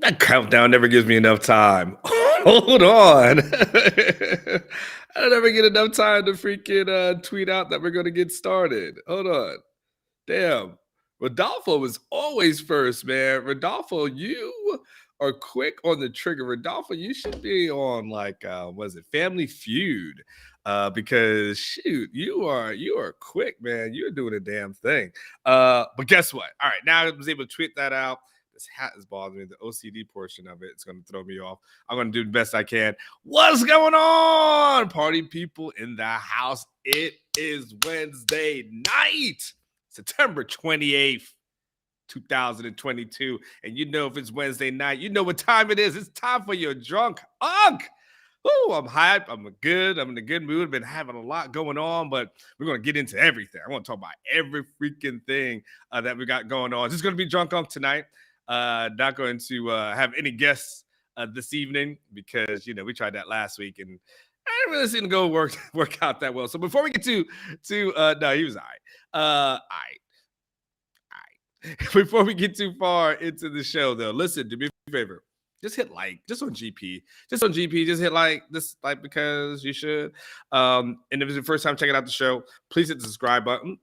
That countdown never gives me enough time. Hold on. I never get enough time to freaking tweet out that we're going to get started. Hold on. Damn. Rodolfo was always first, man. Rodolfo, you are quick on the trigger. Rodolfo, you should be on like was it Family Feud? Because shoot, you are quick, man. You're doing a damn thing. But guess what? All right, now I was able to tweet that out. This hat is bothering me. The OCD portion of it's going to throw me off. I'm going to do the best I can. What's going on, party people in the house? It is Wednesday night. September 28th, 2022. And you know if it's Wednesday night, you know what time it is. It's time for your drunk unk. Oh, I'm hyped. I'm in a good mood. Been having a lot going on, but we're going to get into everything. I want to talk about every freaking thing that we got going on. This is going to be drunk unk tonight. Not going to have any guests this evening because, you know, we tried that last week and I didn't really seem to go work out that well. So before we get to no, he was all right. Before we get too far into the show, though, listen, do me a favor. Just hit like, just on GP. Just hit like, this like because you should. And if it's your first time checking out the show, please hit the subscribe button.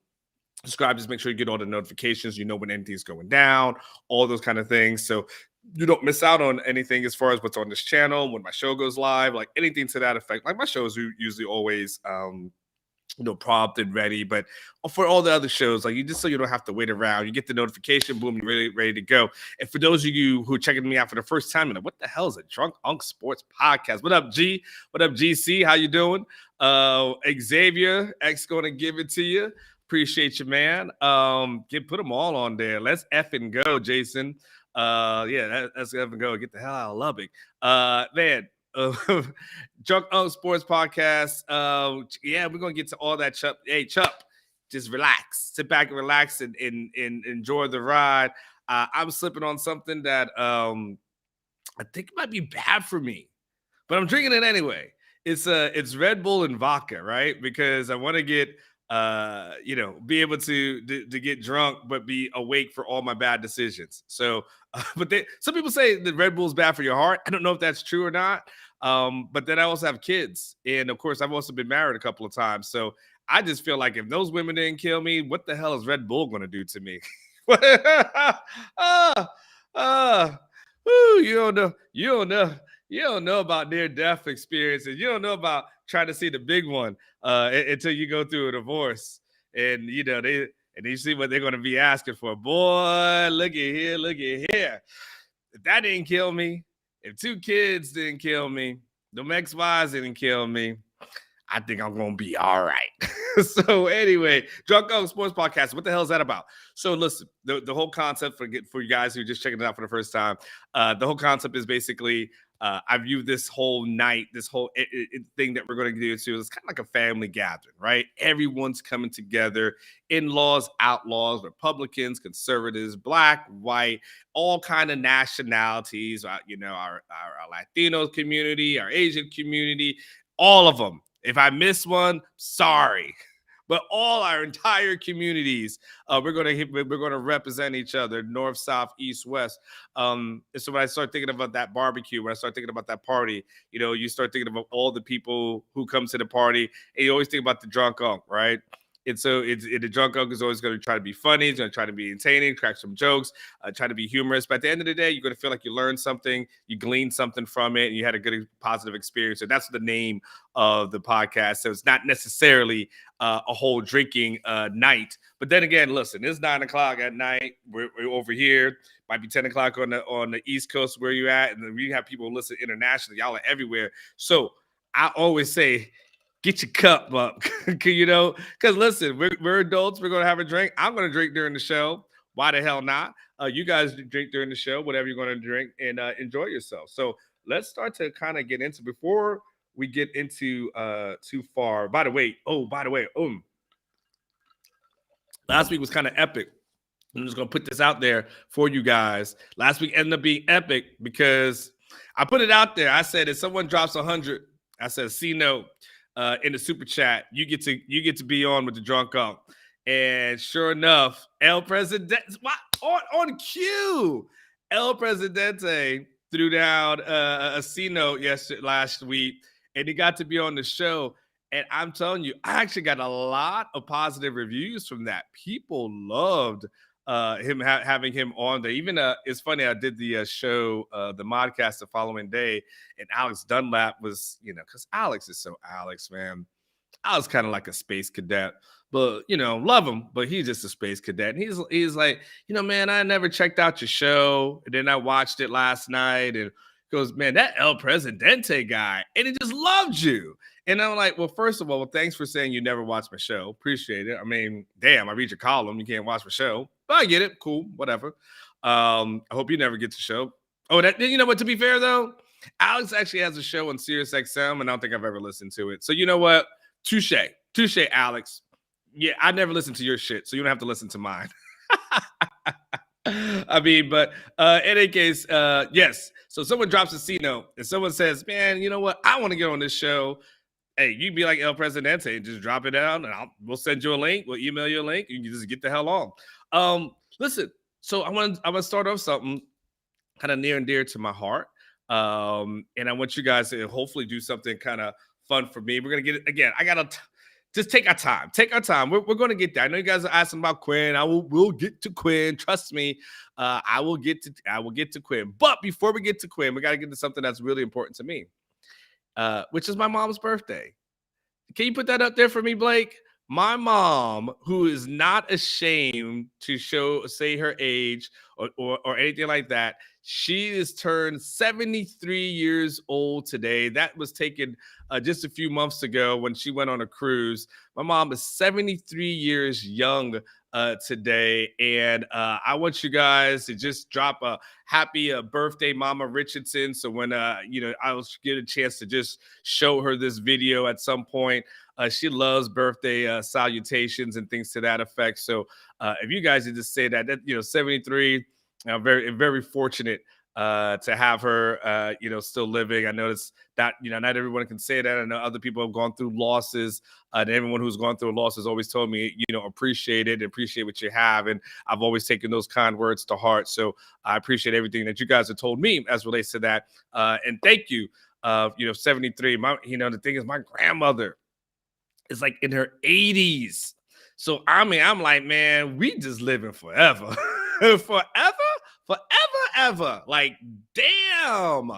Subscribe, just make sure you get all the notifications. You know when anything's going down, all those kind of things. So you don't miss out on anything as far as what's on this channel, when my show goes live, like anything to that effect. Like my shows are usually always prompt and ready, but for all the other shows, like you just so you don't have to wait around, you get the notification, boom, you're really ready to go. And for those of you who are checking me out for the first time, like, what the hell is a Drunk Unk Sports Podcast? What up, G? What up, GC? How you doing? Xavier X gonna give it to you. Appreciate you, man. Put them all on there. Let's effing go, Jason. Let's effing go. Get the hell out of Lubbock. Man. Drunk Unk Sports Podcast. We're gonna get to all that. Chup, hey Chup, just relax, sit back and relax and enjoy the ride. I'm slipping on something that I think might be bad for me, but I'm drinking it anyway. It's Red Bull and vodka, right? Because I want to get be able to get drunk but be awake for all my bad decisions. So, but some people say that Red Bull is bad for your heart. I don't know if that's true or not. But then I also have kids, and of course, I've also been married a couple of times. So I just feel like if those women didn't kill me, what the hell is Red Bull going to do to me? You don't know about near-death experiences. You don't know about trying to see the big one until you go through a divorce, and you see what they're going to be asking for. Boy, look at here. If that didn't kill me, if 2 kids didn't kill me, them ex-wives didn't kill me, I think I'm going to be all right. So anyway, Drunk Unk Sports Podcast, what the hell is that about? So listen, the whole concept for you guys who are just checking it out for the first time, the whole concept is basically I view this whole night, this whole thing that we're going to do too, it's kind of like a family gathering, right? Everyone's coming together, in-laws, outlaws, Republicans, conservatives, black, white, all kind of nationalities, our Latino community, our Asian community, all of them. If I miss one, sorry. But all our entire communities, we're gonna represent each other, north, south, east, west. And so when I start thinking about that barbecue, when I start thinking about that party, you start thinking about all the people who come to the party, and you always think about the drunk unk, right? And so the drunk unk is always going to try to be funny. He's going to try to be entertaining, crack some jokes, try to be humorous. But at the end of the day, you're going to feel like you learned something, you gleaned something from it, and you had a good, positive experience. So that's the name of the podcast. So it's not necessarily a whole drinking night. But then again, listen, it's 9:00 at night. We're over here. Might be 10 o'clock on the East Coast where you're at. And then we have people listen internationally. Y'all are everywhere. So I always say, get your cup up, because listen, we're adults. We're going to have a drink. I'm going to drink during the show. Why the hell not? You guys drink during the show, whatever you're going to drink, and enjoy yourself. So let's start to kind of get into, before we get into too far. By the way, last week was kind of epic. I'm just going to put this out there for you guys. Last week ended up being epic because I put it out there. I said, if someone drops 100, I said, see no. In the super chat, you get to be on with the drunk unk, and sure enough, El President on cue. El Presidente threw down a C note last week, and he got to be on the show. And I'm telling you, I actually got a lot of positive reviews from that. People loved having him on there. Even it's funny, I did the show, the modcast the following day, and Alex Dunlap was, because Alex is so Alex, man. I was kind of like a space cadet, but love him. But he's just a space cadet. And he's like, man, I never checked out your show, and then I watched it last night, and goes, man, that El Presidente guy, and he just loved you. And I'm like, well, first of all, thanks for saying you never watched my show. Appreciate it. I mean, damn, I read your column, you can't watch my show, but I get it. Cool, whatever. I hope you never get to show. Oh, that you know what? To be fair though, Alex actually has a show on Sirius XM, and I don't think I've ever listened to it. So you know what? Touche, Alex. Yeah, I never listened to your shit, so you don't have to listen to mine. I mean, but in any case, yes. So someone drops a C note, and someone says, "Man, you know what? I want to get on this show." Hey, you be like El Presidente and just drop it down, and we'll send you a link. We'll email you a link. You can just get the hell on. Listen. So I want to start off something kind of near and dear to my heart, and I want you guys to hopefully do something kind of fun for me. We're gonna get it again. I gotta just take our time. Take our time. We're gonna get there. I know you guys are asking about Quinn. We'll get to Quinn. Trust me. I will get to Quinn. But before we get to Quinn, we gotta get to something that's really important to me, which is my mom's birthday. Can you put that up there for me, Blake? My mom, who is not ashamed to say her age or anything like that, she is turned 73 years old today. That was taken just a few months ago when she went on a cruise. My mom is 73 years young today, and I want you guys to just drop a happy birthday, Mama Richardson. So when I will get a chance to just show her this video at some point. She loves birthday salutations and things to that effect. So if you guys would just say that 73, very, very fortunate to have her, still living. I noticed that, not everyone can say that. I know other people have gone through losses, and everyone who's gone through a loss has always told me, appreciate it, appreciate what you have. And I've always taken those kind words to heart. So I appreciate everything that you guys have told me as relates to that. And thank you. 73. The thing is, my grandmother is like in her 80s. So I mean, I'm like, man, we just living forever. forever. Like, damn.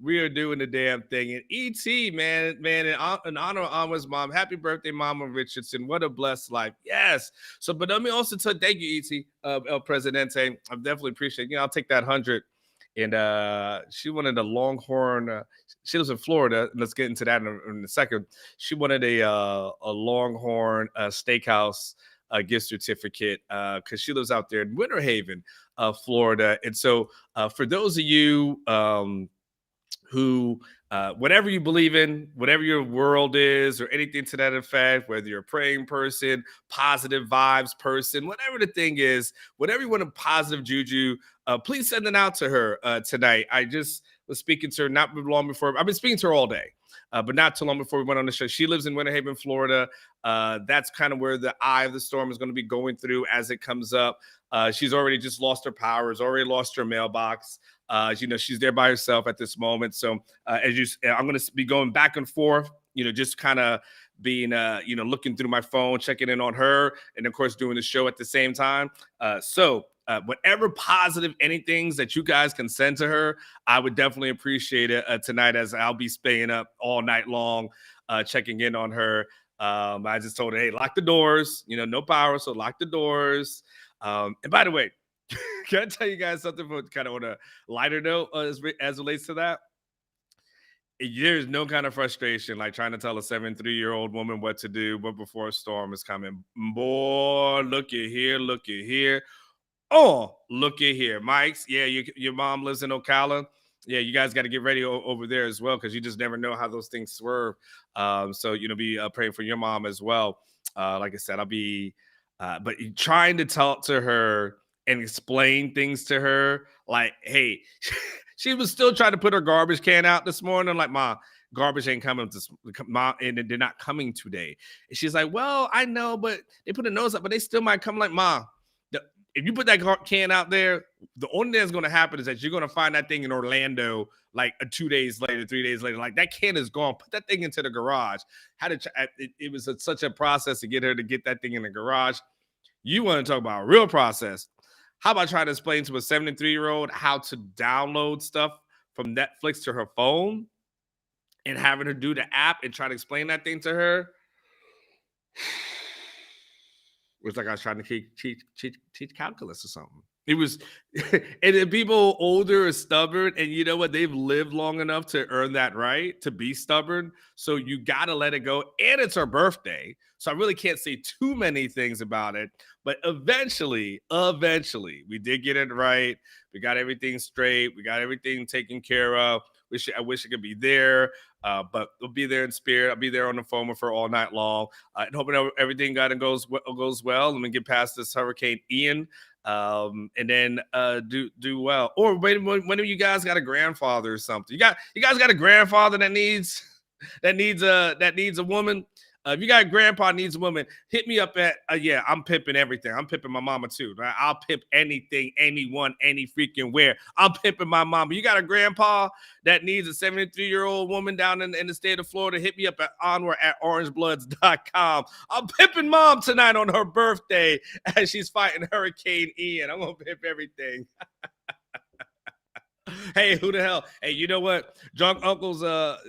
We are doing the damn thing. And ET, man, in honor of Anwar's mom, happy birthday, Mama Richardson. What a blessed life. Yes. So, but let me also thank you, ET, El Presidente. I definitely appreciate it. I'll take that 100. And she wanted a Longhorn. She lives in Florida. And let's get into that in a second. She wanted a Longhorn steakhouse gift certificate because she lives out there in Winter Haven, Florida. And so for those of you who, whatever you believe in, whatever your world is, or anything to that effect, whether you're a praying person, positive vibes person, whatever the thing is, whatever you want a positive juju, please send it out to her tonight. I just was speaking to her not long before. I've been speaking to her all day, but not too long before we went on the show. She lives in Winter Haven, Florida. That's kind of where the eye of the storm is going to be going through as it comes up. She's already just lost her power, has already lost her mailbox. She's there by herself at this moment. So I'm going to be going back and forth, just kind of being, looking through my phone, checking in on her, and of course doing the show at the same time. So whatever positive anything that you guys can send to her, I would definitely appreciate it tonight, as I'll be staying up all night long, checking in on her. I just told her, hey, lock the doors, no power. So lock the doors. And by the way, can I tell you guys something for kind of on a lighter note as relates to that? There's no kind of frustration like trying to tell a 73-year-old woman what to do, but before a storm is coming. Boy, look at here. Oh, look at here. Mike's, yeah, your mom lives in Ocala. Yeah, you guys got to get ready over there as well, because you just never know how those things swerve. So, be praying for your mom as well. Like I said, I'll be but trying to talk to her and explain things to her, like, hey, she was still trying to put her garbage can out this morning. I'm like, Mom, garbage ain't coming Mom, and they're not coming today. And she's like, well, I know, but they put a nose up, but they still might come. Like, Mom, if you put that can out there, the only thing that's going to happen is that you're going to find that thing in Orlando like 2 days later, 3 days later. Like that can is gone. Put that thing into the garage. It was such a process to get her to get that thing in the garage. You want to talk about a real process? How about trying to explain to a 73-year-old how to download stuff from Netflix to her phone and having her do the app and try to explain that thing to her? It was like I was trying to teach calculus or something. It was, and then people older are stubborn, and you know what? They've lived long enough to earn that right to be stubborn. So you got to let it go. And it's her birthday. So I really can't say too many things about it. But eventually, we did get it right. We got everything straight. We got everything taken care of. I wish I could be there, but we'll be there in spirit. I'll be there on the phone with her all night long, and hoping everything goes well. Let me get past this Hurricane Ian, and then do well. Or wait, when you guys got a grandfather or something? You guys got a grandfather that needs a woman. If you got a grandpa needs a woman, hit me up at, yeah, I'm pimping everything. I'm pimping my mama too. Right? I'll pimp anything, anyone, any freaking where. I'm pimping my mama. You got a grandpa that needs a 73-year-old woman down in the state of Florida, hit me up at Anwar at orangebloods.com. I'm pimping mom tonight on her birthday as she's fighting Hurricane Ian. I'm going to pimp everything. Hey, who the hell? Hey, you know what? Drunk Uncle's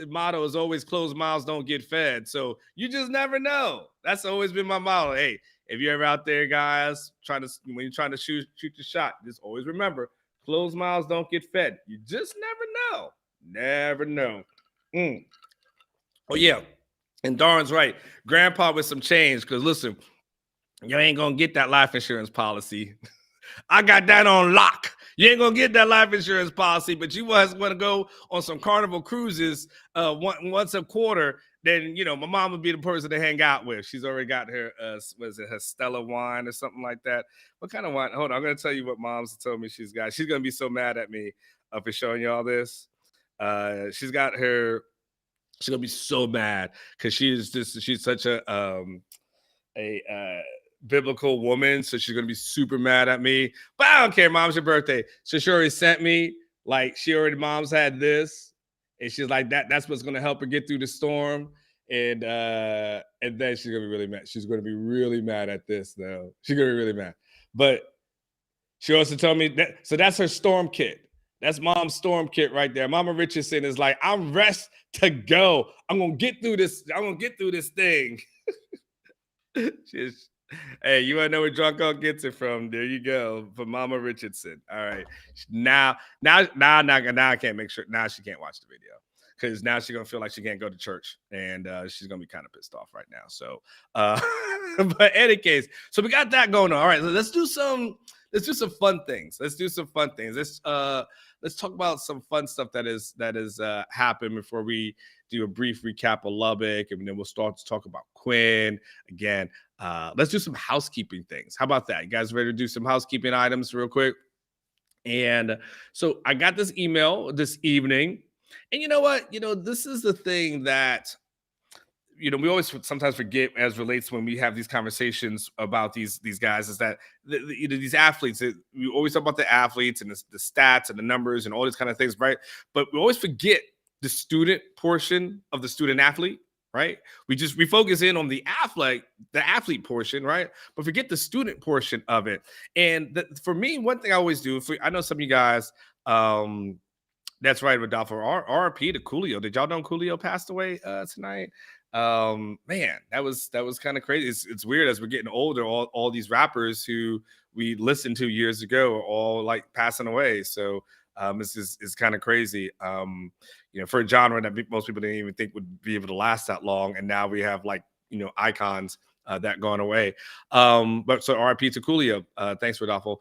motto is always closed mouths don't get fed. So you just never know. That's always been my motto. Hey, if you're ever out there, guys, when you're trying to shoot the shot, just always remember, closed mouths don't get fed. You just never know. Never know. Oh, yeah. And Darn's right. Grandpa with some change, because listen, you ain't going to get that life insurance policy. I got that on lock. You ain't gonna get that life insurance policy, but you was gonna go on some Carnival cruises once a quarter. Then my mom would be the person to hang out with. She's already got her was it her Stella wine or something like that? What kind of wine? Hold on, I'm gonna tell you what mom's told me she's got. She's gonna be so mad at me for showing y'all this. She's got her. She's gonna be so mad because she's such a biblical woman, so she's gonna be super mad at me, but I don't care. Mom's your birthday, so she already sent me, like, mom's had this, and she's like, that's what's gonna help her get through the storm, and then she's gonna be really mad. She's gonna be really mad at this, though. She's gonna be really mad. But she also told me that, so that's her storm kit. That's mom's storm kit right there. Mama Richardson is like, I'm rest to go. I'm gonna get through this thing. Hey, you want to know where Drunk Uncle gets it from? There you go, from Mama Richardson. All right, now I can't make sure. Now she can't watch the video because now she's gonna feel like she can't go to church, and she's gonna be kind of pissed off right now. So, but in any case, so we got that going on. All right, let's do some fun things. Let's talk about some fun stuff that is happened before we do a brief recap of Lubbock, and then we'll start to talk about Quinn again. Let's do some housekeeping things. How about that? You guys ready to do some housekeeping items real quick? And so I got this email this evening, and you know what? This is the thing that we always sometimes forget as relates when we have these conversations about these guys, is that these athletes, we always talk about the athletes and the stats and the numbers and all these kind of things, right? But we always forget the student portion of the student athlete, right? We focus in on the athlete portion, right? But forget the student portion of it. And for me, one thing I always do, I know some of you guys, that's right, Rodolfo, RP to Coolio. Did y'all know Coolio passed away tonight? Man, that was kind of crazy. It's weird as we're getting older, all these rappers who we listened to years ago are all like passing away. So this is kind of crazy. For a genre that most people didn't even think would be able to last that long, and now we have icons that gone away. But so RIP to Coolio. Thanks, Rodolfo.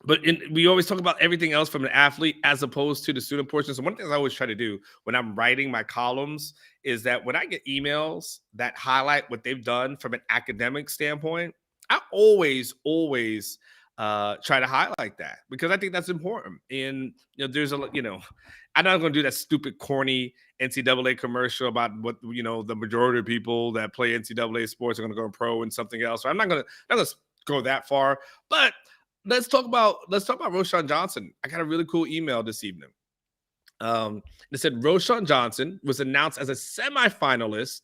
But we always talk about everything else from an athlete as opposed to the student portion. So one thing I always try to do when I'm writing my columns is that when I get emails that highlight what they've done from an academic standpoint, I always try to highlight that, because I think that's important. And there's I'm not going to do that stupid, corny NCAA commercial about what the majority of people that play NCAA sports are going to go pro and something else. So I'm not going to go that far. But let's talk about Roshan Johnson. I got a really cool email this evening. It said Roshan Johnson was announced as a semifinalist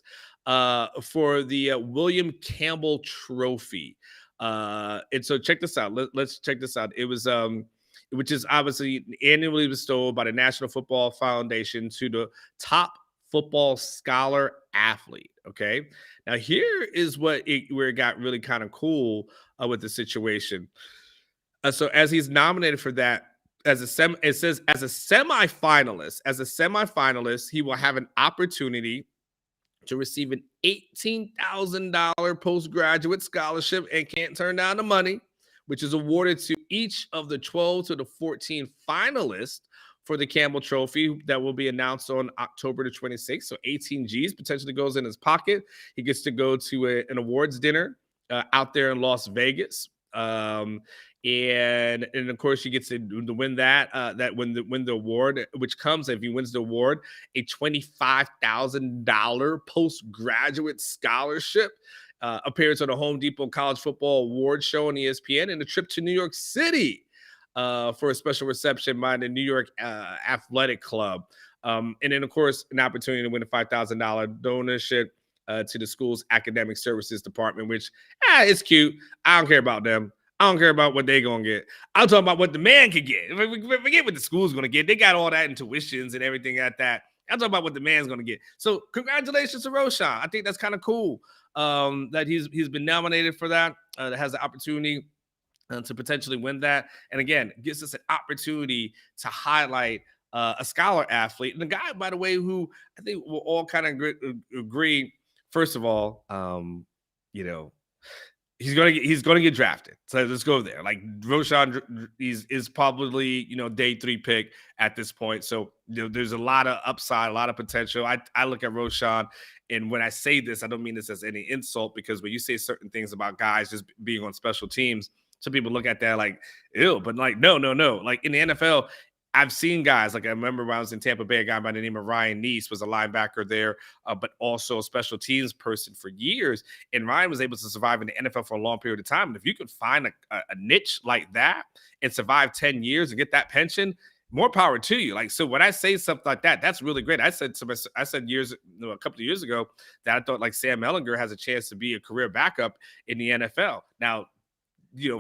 for the William Campbell Trophy. And so check this out. Let's check this out. It was which is obviously annually bestowed by the National Football Foundation to the top football scholar athlete. Okay. Now here is where it got really kind of cool with the situation. So as he's nominated for that, it says as a semifinalist, he will have an opportunity to receive an $18,000 postgraduate scholarship and can't turn down the money, which is awarded to each of the 12 to the 14 finalists for the Campbell Trophy that will be announced on October the 26th. So 18 G's potentially goes in his pocket. He gets to go to an awards dinner out there in Las Vegas. And of course he gets to win win the award, which comes, if he wins the award, a $25,000 postgraduate scholarship, appearance on the Home Depot College Football Award Show on ESPN, and a trip to New York City for a special reception by the New York Athletic Club, and then of course an opportunity to win a $5,000 donorship to the school's academic services department, which it's cute. I don't care about them. I don't care about what they're going to get. I'm talking about what the man can get. Forget what the school's going to get. They got all that in tuitions and everything at that. I'm talking about what the man's going to get. So congratulations to Roshan. I think that's kind of cool that he's been nominated for that, that has the opportunity to potentially win that. And again, it gives us an opportunity to highlight a scholar athlete. And the guy, by the way, who I think we'll all kind of agree, first of all, he's gonna get drafted. So let's go there. Like Roshan is probably day 3 pick at this point. So there's a lot of upside, a lot of potential. I look at Roshan, and when I say this, I don't mean this as any insult, because when you say certain things about guys just being on special teams, some people look at that like ew, but like no. Like in the NFL, I've seen guys, like I remember when I was in Tampa Bay, a guy by the name of Ryan Neese was a linebacker there, but also a special teams person for years. And Ryan was able to survive in the NFL for a long period of time. And if you could find a niche like that and survive 10 years and get that pension, more power to you. Like, so when I say something like that, that's really great. I said a couple of years ago that I thought like Sam Ehlinger has a chance to be a career backup in the NFL. Now,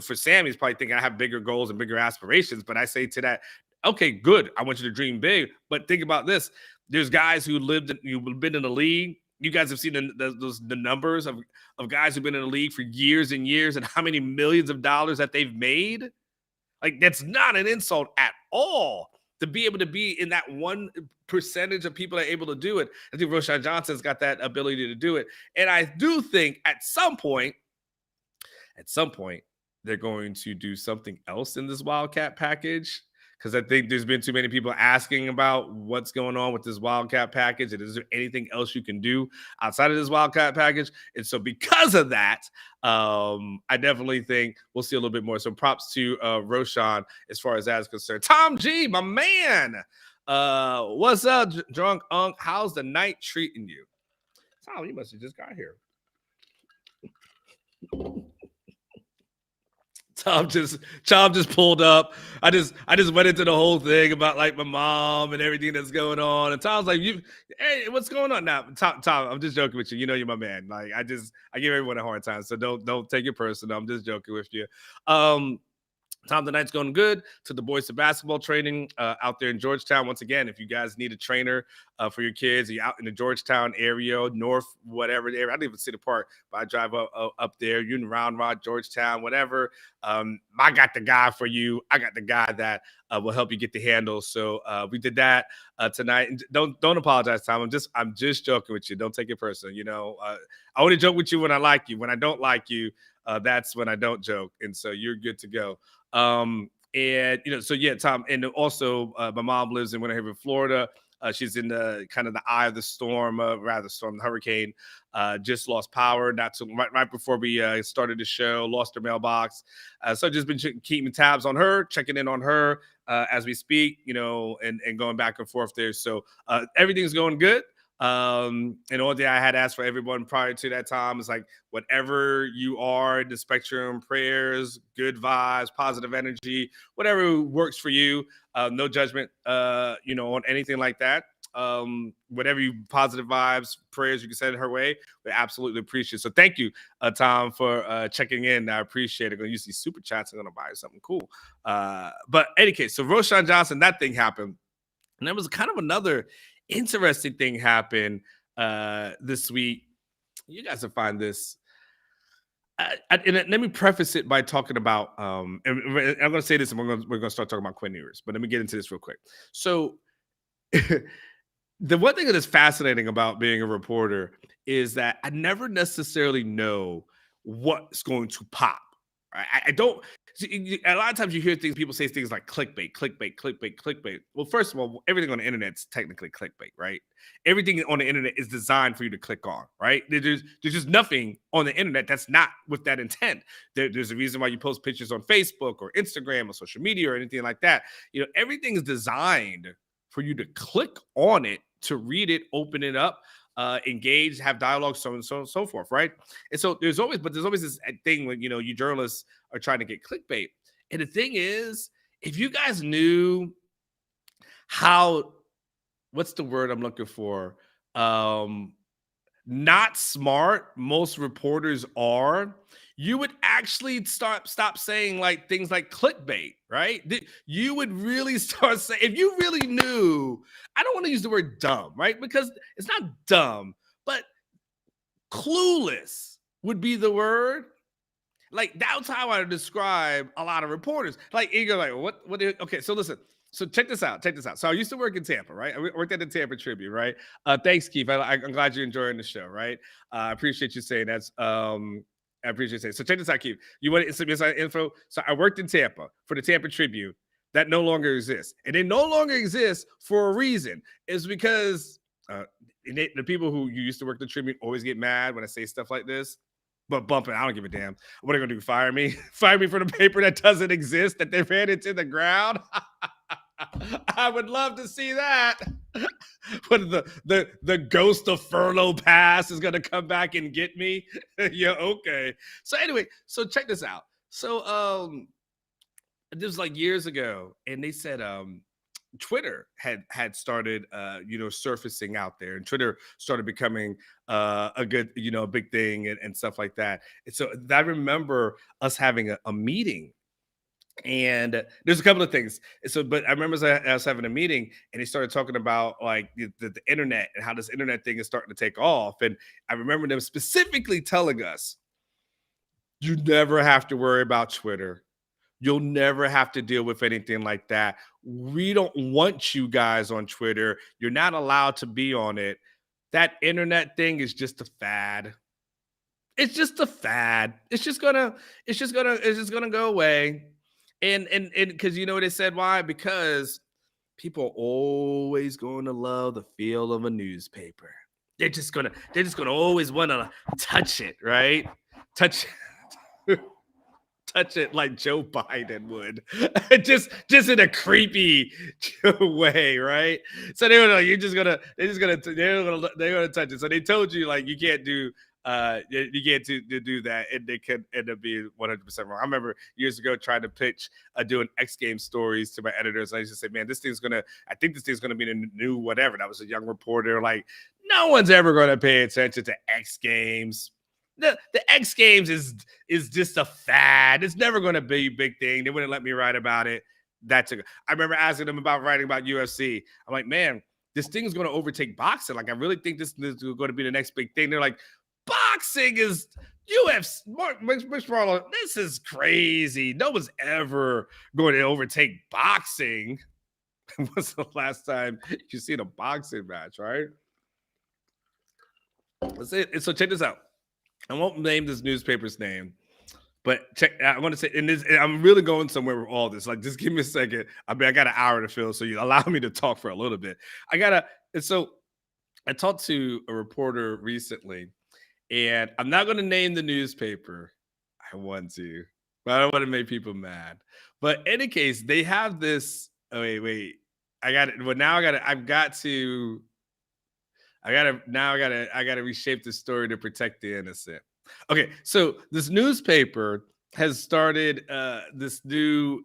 for Sam, he's probably thinking I have bigger goals and bigger aspirations, but I say to that, okay, good. I want you to dream big, but think about this. There's guys who've been in the league. You guys have seen the numbers of guys who've been in the league for years and years and how many millions of dollars that they've made. Like, that's not an insult at all to be able to be in that 1% of people that are able to do it. I think Roshan Johnson's got that ability to do it. And I do think at some point, they're going to do something else in this Wildcat package, because I think there's been too many people asking about what's going on with this Wildcat package, and is there anything else you can do outside of this Wildcat package? And so because of that, I definitely think we'll see a little bit more. So props to Roshan as far as that is concerned. Tom G, my man. What's up, Drunk Unk? How's the night treating you? Tom, you must have just got here. Tom just pulled up. I just went into the whole thing about like my mom and everything that's going on. And Tom's like, hey, what's going on now? Tom, I'm just joking with you. You're my man. Like I give everyone a hard time. So don't take it personal. I'm just joking with you. Tom, the night's going good to the boys of basketball training out there in Georgetown. Once again, if you guys need a trainer for your kids, you're out in the Georgetown area, north, whatever area. I don't even see the park, but I drive up there. You in Round Rock, Georgetown, whatever. I got the guy for you. I got the guy that will help you get the handle. So we did that tonight. And don't apologize, Tom. I'm just joking with you. Don't take it personal. I only joke with you when I like you. When I don't like you, that's when I don't joke. And so you're good to go. And so yeah, Tom, and also my mom lives in Winter Haven, Florida. She's in the kind of the eye of the storm, the hurricane. Just lost power right before we started the show. Lost her mailbox, so I've just been keeping tabs on her, checking in on her as we speak, and going back and forth there. So everything's going good. And the only thing I had asked for everyone prior to that time is like, whatever you are in the spectrum, prayers, good vibes, positive energy, whatever works for you. No judgment, on anything like that. Whatever you positive vibes, prayers you can send her way, we absolutely appreciate it. So thank you, Tom, for checking in. I appreciate it. I'm gonna use these super chats. I'm gonna buy something cool. But any case, so Roshan Johnson, that thing happened. And there was kind of another interesting thing happen this week. You guys will find this. And let me preface it by talking about, and I'm going to say this, and we're going to start talking about Quinn Ewers, but let me get into this real quick. So, the one thing that is fascinating about being a reporter is that I never necessarily know what's going to pop. Right? I don't. See, a lot of times you hear things, people say things like clickbait, clickbait, clickbait, clickbait. Well, first of all, everything on the internet is technically clickbait, right? Everything on the internet is designed for you to click on, right? There's just nothing on the internet that's not with that intent. There's a reason why you post pictures on Facebook or Instagram or social media or anything like that. Everything is designed for you to click on it, to read it, open it up, engage, have dialogue, so on and so on and so forth, right? And so there's always this thing when you journalists are trying to get clickbait. And the thing is, if you guys knew how, what's the word I'm looking for? Not smart most reporters are, you would actually stop saying like things like clickbait, right? You would really start saying, if you really knew, I don't want to use the word dumb, right? Because it's not dumb, but clueless would be the word. Like, that's how I describe a lot of reporters. Like, you're like, what? Okay, so listen. So check this out. So I used to work in Tampa, right? I worked at the Tampa Tribune, right? Thanks, Keith. I'm glad you're enjoying the show, right? I appreciate you saying that. I appreciate you saying. So check this out, Keith. You want some inside info? So I worked in Tampa for the Tampa Tribune. That no longer exists, and it no longer exists for a reason. It's because the people who you used to work the Tribune always get mad when I say stuff like this. But bumping, I don't give a damn. What are they gonna do? Fire me? Fire me for the paper that doesn't exist, that they ran into the ground? I would love to see that. What the ghost of furlough pass is gonna come back and get me? Yeah, okay. So anyway, so check this out. So this was like years ago, and they said Twitter had started surfacing out there, and Twitter started becoming a good, a big thing and stuff like that. And so I remember us having a meeting, and there's a couple of things. So, but I remember us having a meeting, and they started talking about like the internet and how this internet thing is starting to take off. And I remember them specifically telling us, you never have to worry about Twitter. You'll never have to deal with anything like that. We don't want you guys on Twitter. You're not allowed to be on it. That internet thing is just a fad. It's just a fad. It's just gonna go away. And because you know what they said why? Because people are always going to love the feel of a newspaper. They're just gonna always want to touch it, right? Touch it like Joe Biden would, just in a creepy way, right? So they were like, they're gonna touch it. So they told you like you can't do do that, and they could end up being 100% wrong. I remember years ago trying to pitch doing X Games stories to my editors. I used to say, man, I think this thing's gonna be the new whatever. And I was a young reporter, like, no one's ever gonna pay attention to X Games. The X Games is just a fad. It's never going to be a big thing. They wouldn't let me write about it. I remember asking them about writing about UFC. I'm like, man, this thing is going to overtake boxing. Like, I really think this is going to be the next big thing. They're like, boxing is UFC. Mixed Marlowe, this is crazy. No one's ever going to overtake boxing. When's the last time you seen a boxing match, right? That's it. So check this out. I won't name this newspaper's name, but I want to say, and I'm really going somewhere with all this. Like, just give me a second. I got an hour to fill, so you allow me to talk for a little bit. And so I talked to a reporter recently, and I'm not going to name the newspaper. I want to, but I don't want to make people mad. But in any case, they have this. Oh, wait. I got it. Well, now I've got to. I gotta reshape the story to protect the innocent. Okay, so this newspaper has started this new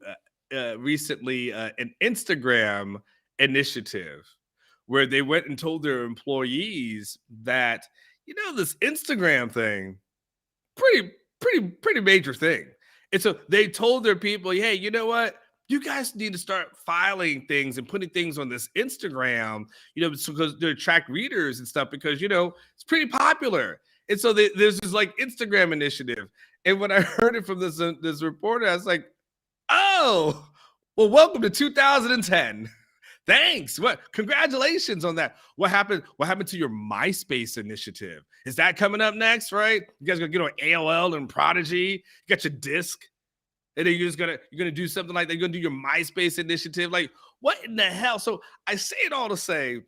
recently an Instagram initiative where they went and told their employees that this Instagram thing pretty pretty major thing. And so they told their people, hey, you know what? You guys need to start filing things and putting things on this Instagram, because they attract readers and stuff because it's pretty popular. And so there's this like Instagram initiative. And when I heard it from this reporter, I was like, oh, well, welcome to 2010. Thanks. What? Congratulations on that. What happened? What happened to your MySpace initiative? Is that coming up next? Right? You guys gonna get on AOL and Prodigy? You got your disc, and then you're gonna do something like that. You're gonna do your MySpace initiative. Like, what in the hell? So I say it all to say,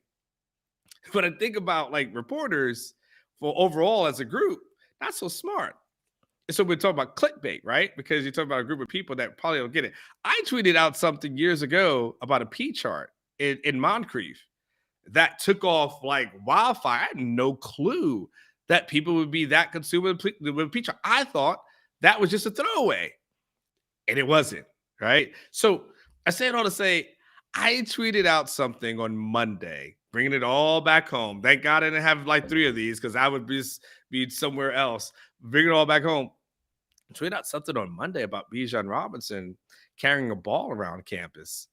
when I think about like reporters for overall as a group, not so smart. And so we're talking about clickbait, right? Because you're talking about a group of people that probably don't get it. I tweeted out something years ago about a P chart in Moncrief that took off like wildfire. I had no clue that people would be that consumed with P chart. I thought that was just a throwaway, and it wasn't, right? So I say it all to say, I tweeted out something on Monday, bringing it all back home. Thank God I didn't have like 3 of these because I would be somewhere else. Bring it all back home. Tweet out something on Monday about Bijan Robinson carrying a ball around campus,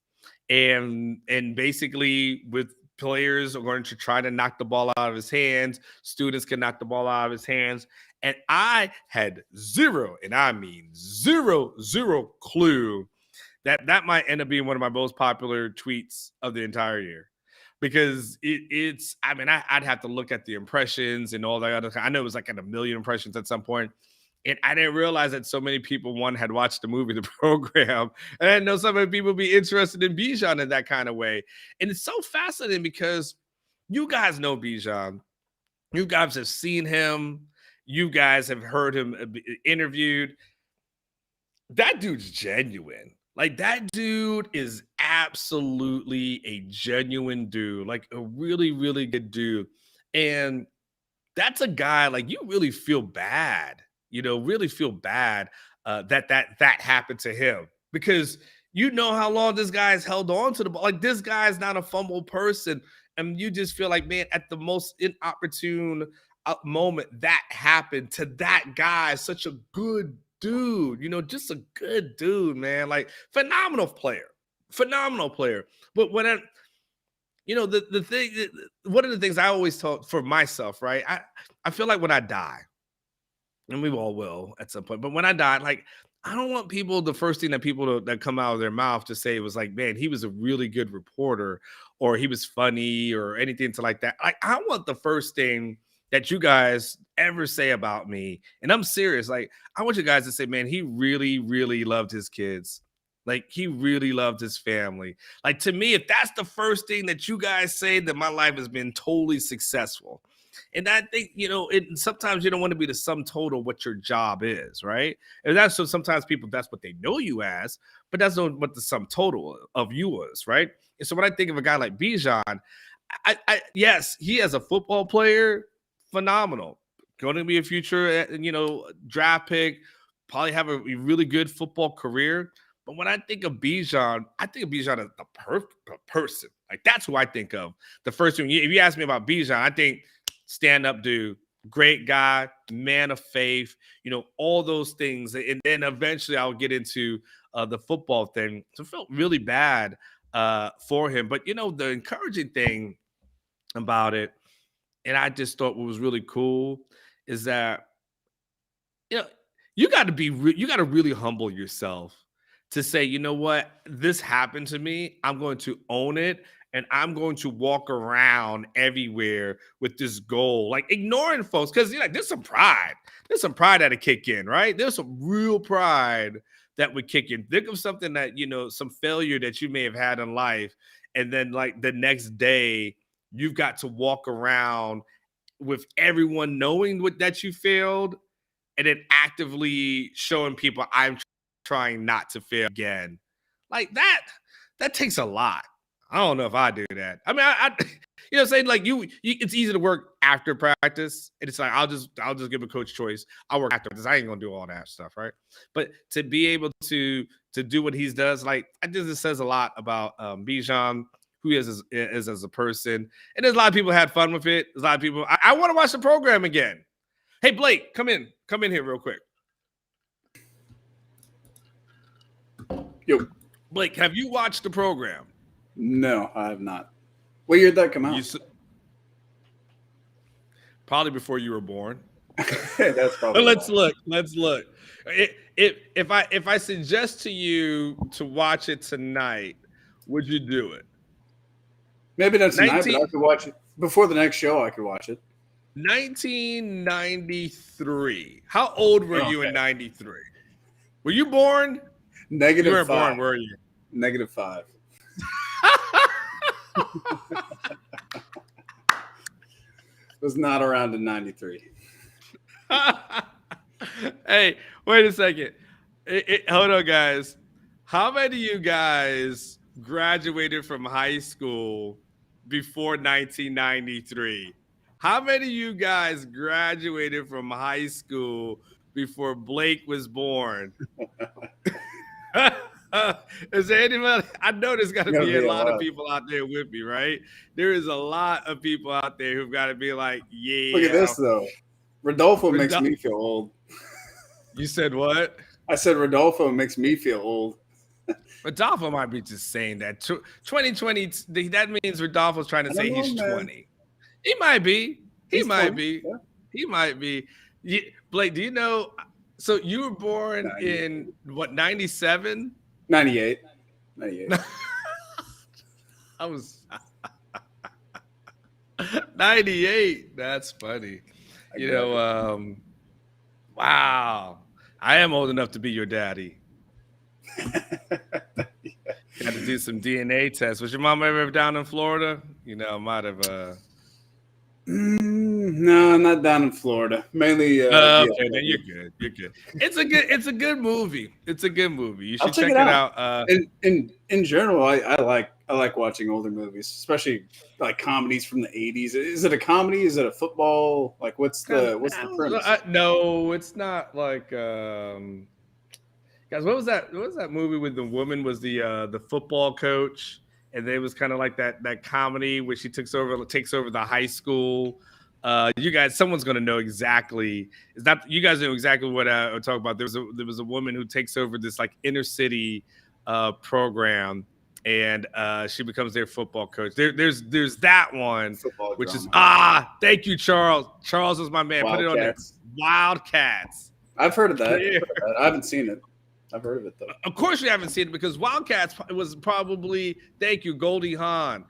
and basically with players are going to try to knock the ball out of his hands. Students can knock the ball out of his hands, and I had zero, and I mean zero clue that might end up being one of my most popular tweets of the entire year. Because it's, I mean, I'd have to look at the impressions and all that other. I know it was like at 1 million impressions at some point. And I didn't realize that so many people, one, had watched the movie, the program. And I didn't know so many people would be interested in Bijan in that kind of way. And it's so fascinating because you guys know Bijan. You guys have seen him. You guys have heard him interviewed. That dude's genuine. Like, that dude is absolutely a genuine dude, like a really, really good dude. And that's a guy, like, you really feel bad, really feel bad that happened to him, because you know how long this guy's held on to the ball. Like, this guy's not a fumble person. And you just feel like, man, at the most inopportune moment that happened to that guy, such a good dude, just a good dude, man. Like, phenomenal player. But when the thing, one of the things I always taught for myself, right? I feel like when I die, and we all will at some point, but when I die, like, I don't want people, the first thing that people that come out of their mouth to say was like, man, he was a really good reporter, or he was funny, or anything to like that. Like, I want the first thing that you guys ever say about me, and I'm serious, like, I want you guys to say, man, he really, really loved his kids. Like, he really loved his family. Like, to me, if that's the first thing that you guys say, that my life has been totally successful. And I think, sometimes you don't want to be the sum total of what your job is, right? And that's, so sometimes people, that's what they know you as, but that's not what the sum total of you is, right? And so when I think of a guy like Bijan, yes, he as a football player, phenomenal. Going to be a future, draft pick, probably have a really good football career. But when I think of Bijan, I think of Bijan as the perfect person. Like, that's who I think of. The first thing, if you ask me about Bijan, I think stand-up dude, great guy, man of faith, all those things. And then eventually I'll get into the football thing. So I felt really bad for him. But, the encouraging thing about it, and I just thought what was really cool, is that, you got to really humble yourself to say, you know what, this happened to me. I'm going to own it, and I'm going to walk around everywhere with this goal, like ignoring folks, because there's some pride. There's some pride that'll kick in, right? There's some real pride that would kick in. Think of something that, some failure that you may have had in life, and then like the next day, you've got to walk around with everyone knowing that you failed, and then actively showing people, I'm trying not to fail again. Like, that takes a lot. I don't know if I do that. I mean, You know what I'm saying? Like you it's easy to work after practice. And it's like I'll just give a coach choice. I'll work after practice. I ain't gonna do all that stuff, right? But to be able to do what he does, like I think this says a lot about Bijan, who he is as a person. And there's a lot of people who had fun with it. There's a lot of people. I want to watch the program again. Hey Blake, come in here real quick. Yo, Blake, have you watched the program? No, I have not. What year did that come out? Probably before you were born. That's probably. Let's look. If I suggest to you to watch it tonight, would you do it? Maybe not tonight, but I could watch it before the next show. I could watch it. 1993. How old were you in 93? Were you born? -5. You weren't born, were you? -5. Was not around in 93. Hey, wait a second. Hold on, guys. How many of you guys graduated from high school before 1993? How many of you guys graduated from high school before Blake was born? Is there anybody? I know there's got to be a lot of people out there with me, right? There is a lot of people out there who've got to be like, yeah. Look at this, though. Rodolfo makes me feel old. You said what? I said Rodolfo makes me feel old. Rodolfo might be just saying that. 2020, that means Rodolfo's trying to say he's 20. He might be. He might be. Yeah. He might be. Blake, do you know? So you were born in what, 97? 98. I was 98. That's funny. You know, wow. I am old enough to be your daddy. Had to do some DNA tests. Was your mom ever down in Florida? You know, I might have. No, not down in Florida. Mainly. Okay, then you're good. You're good. It's a good movie. It's a good movie. You should check it out. In general, I like watching older movies, especially like comedies from the 80s. Is it a comedy? Is it a football? Like, what's the premise? No, it's not like. Guys, what was that? What was that movie with the woman was the football coach? And it was kind of like that comedy where she takes over the high school. You guys, someone's going to know exactly. It's not you guys know exactly what I'm talking about. There was a woman who takes over this like inner city program, and she becomes their football coach. There's that one, football which drama. Thank you, Charles. Charles is my man. Wildcats. Put it on there. Wildcats. I've heard of that. I haven't seen it. I've heard of it, though. Of course you haven't seen it because Wildcats was probably, thank you, Goldie Hawn.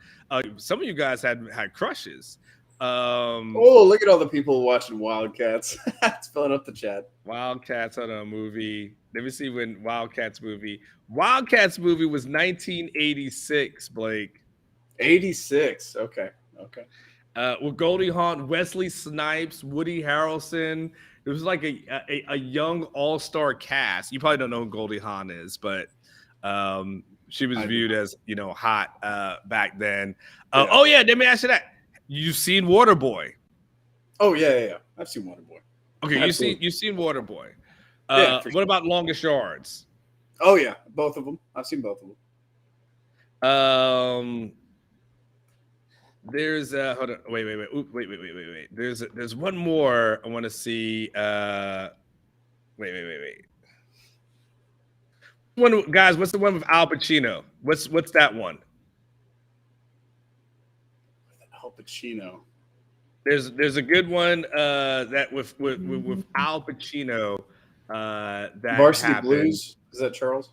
Some of you guys had crushes. Look at all the people watching Wildcats. It's filling up the chat. Wildcats on a movie. Let me see when Wildcats movie was 1986, Blake. 86. Okay. With Goldie Hawn, Wesley Snipes, Woody Harrelson. It was like a young all-star cast. You probably don't know who Goldie Hawn is, but she was viewed as, you know, hot back then. Oh, yeah, let me ask you that. You've seen Waterboy? Oh, yeah. I've seen Waterboy. Okay, you've seen Waterboy. What about Longest Yards? Oh, yeah, both of them. I've seen both of them. There's hold on. Wait. Wait. There's one more I want to see. Wait. One guys, what's the one with Al Pacino? What's that one? Al Pacino. There's a good one that with Al Pacino that Varsity happened. Blues. Is that Charles?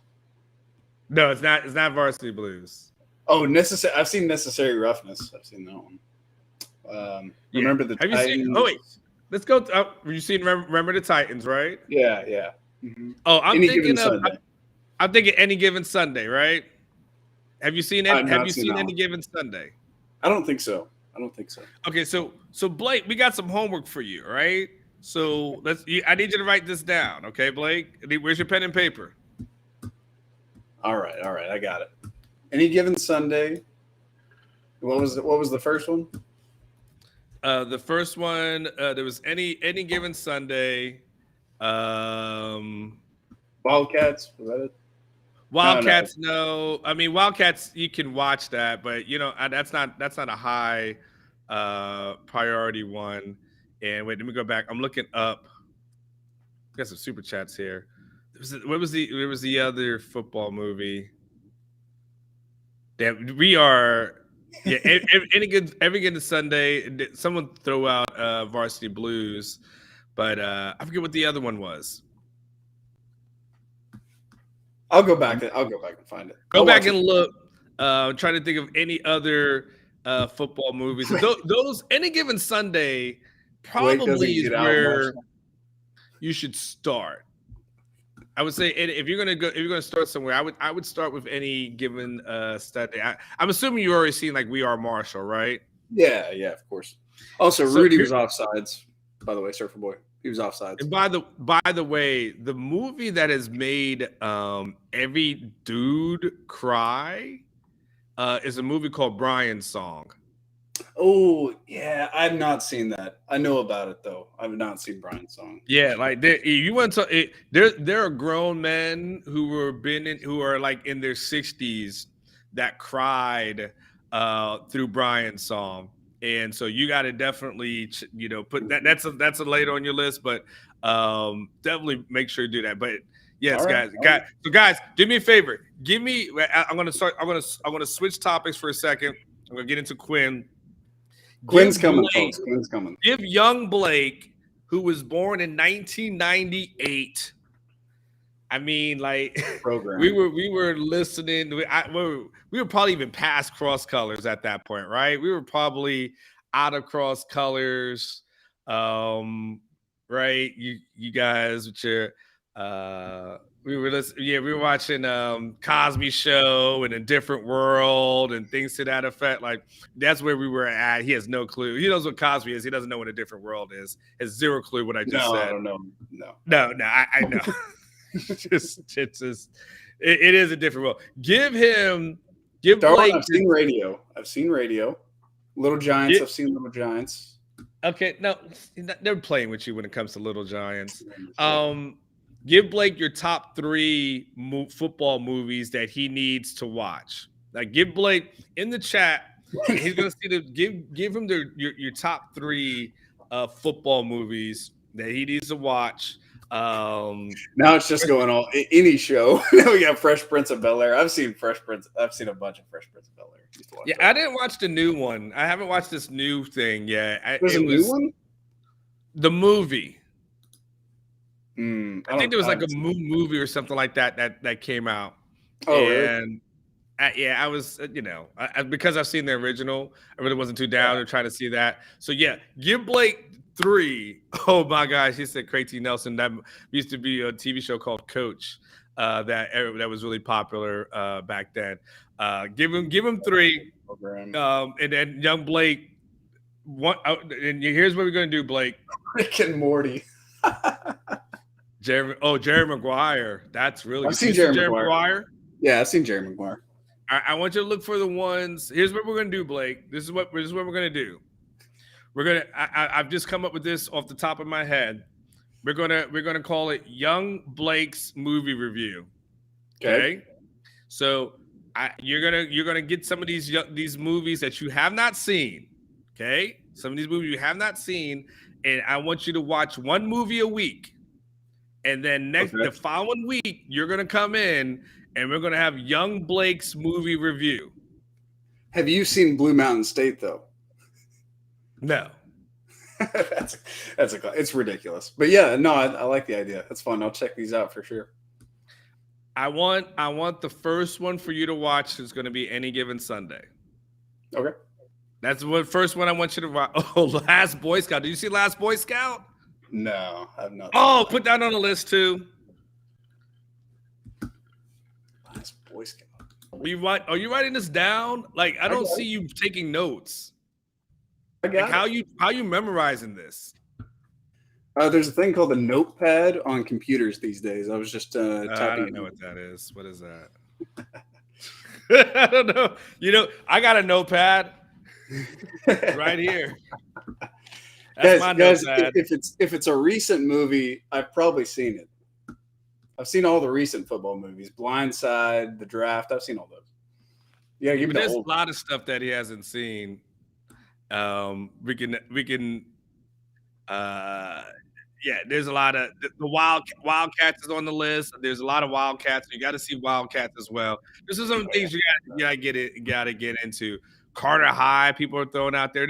No, it's not. It's not Varsity Blues. Oh, necessary. I've seen Necessary Roughness. I've seen that one. Remember the Titans? Have you seen? Oh wait, let's go. You seen Remember the Titans, right? Yeah. Mm-hmm. Oh, I'm thinking Any Given Sunday, right? Have you seen Any Given Sunday? I don't think so. Okay, so Blake, we got some homework for you, right? So I need you to write this down, okay, Blake? Where's your pen and paper? All right, I got it. Any Given Sunday. What was the first one? The first one, there was any given Sunday. Wildcats, was that it? Wildcats, no. I mean, Wildcats, you can watch that, but that's not a high priority one. And wait, let me go back. I'm looking up. Got some super chats here. What was the other football movie? Damn, we are. Yeah, every good Sunday, someone throw out Varsity Blues, but I forget what the other one was. I'll go back and find it. Go back and look. Trying to think of any other football movies. Those any given Sunday probably is where you should start. I would say if you're gonna start somewhere, I would start with any given Sunday. I'm assuming you already seen like We Are Marshall, right? Yeah, of course. Also, Rudy was offsides. By the way, Surfer Boy, he was offsides. And by the way, the movie that has made every dude cry is a movie called Brian's Song. Oh yeah, I've not seen that. I know about it though. I've not seen Brian's Song. Yeah, like you went to there are grown men who are like in their 60s that cried through Brian's Song, and so you got to definitely put that. That's a later on your list, but definitely make sure you do that. But yes, right, guys. So guys, do me a favor. I'm gonna switch topics for a second. I'm gonna get into Quinn. Quinn's coming, folks. Quinn's coming. Give young Blake, who was born in 1998. I mean, like we were listening. We were probably even past cross colors at that point, right? We were probably out of cross colors, right? You guys with your we were watching Cosby Show and A Different World and things to that effect. Like that's where we were at. He has no clue. He knows what Cosby is. He doesn't know what A Different World is. Has zero clue what I just said. I don't know. No, I know. It is a different world. Give Blake. I've seen Radio. Little Giants. I've seen Little Giants. Okay, no, they're playing with you when it comes to Little Giants. Give Blake your top 3 football movies that he needs to watch. Like, give Blake in the chat. He's gonna see give him your top 3 football movies that he needs to watch. Now it's just going all any show. Now we got Fresh Prince of Bel-Air. I've seen I've seen a bunch of Fresh Prince of Bel-Air. Yeah, I didn't watch the new one. I haven't watched this new thing yet. There's a new one? The movie. I think there was like a movie or something like that came out. Oh, and really? I was, because I've seen the original, I really wasn't too down to try to see that. So yeah, give Blake 3. Oh my gosh, he said Craig T. Nelson. That used to be a TV show called Coach that was really popular back then. Give him 3, and then young Blake. And here's what we're gonna do, Blake. Rick and Morty. Jerry Maguire. That's really. I've seen Jerry Maguire. Yeah, I've seen Jerry Maguire. I want you to look for the ones. Here's what we're gonna do, Blake. This is what we're gonna do. I've just come up with this off the top of my head. We're gonna call it Young Blake's Movie Review. Okay. So you're gonna get some of these movies that you have not seen. Okay. Some of these movies you have not seen, and I want you to watch one movie a week. And then the following week, you're going to come in and we're going to have Young Blake's Movie Review. Have you seen Blue Mountain State, though? No. It's ridiculous. But yeah, no, I like the idea. That's fun. I'll check these out for sure. I want the first one for you to watch is going to be Any Given Sunday. Okay. That's the first one I want you to watch. Oh, Last Boy Scout. Did you see Last Boy Scout? No, I've not. Oh, put that on the list too. Last Boy Scout. Are you writing this down? Like, I don't see you taking notes. How you memorizing this? There's a thing called a notepad on computers these days. I was just typing. I don't know what that is. What is that? I don't know. I got a notepad. Right here. That's my guys, notepad. if it's a recent movie, I've probably seen it. I've seen all the recent football movies, Blindside, The Draft. I've seen all those. Yeah, give me the There's old. a lot of stuff that he hasn't seen. We can yeah, there's a lot of the Wildcats is on the list. There's a lot of Wildcats. You got to see Wildcats as well. This is some things you gotta get into. Carter High, people are throwing out there.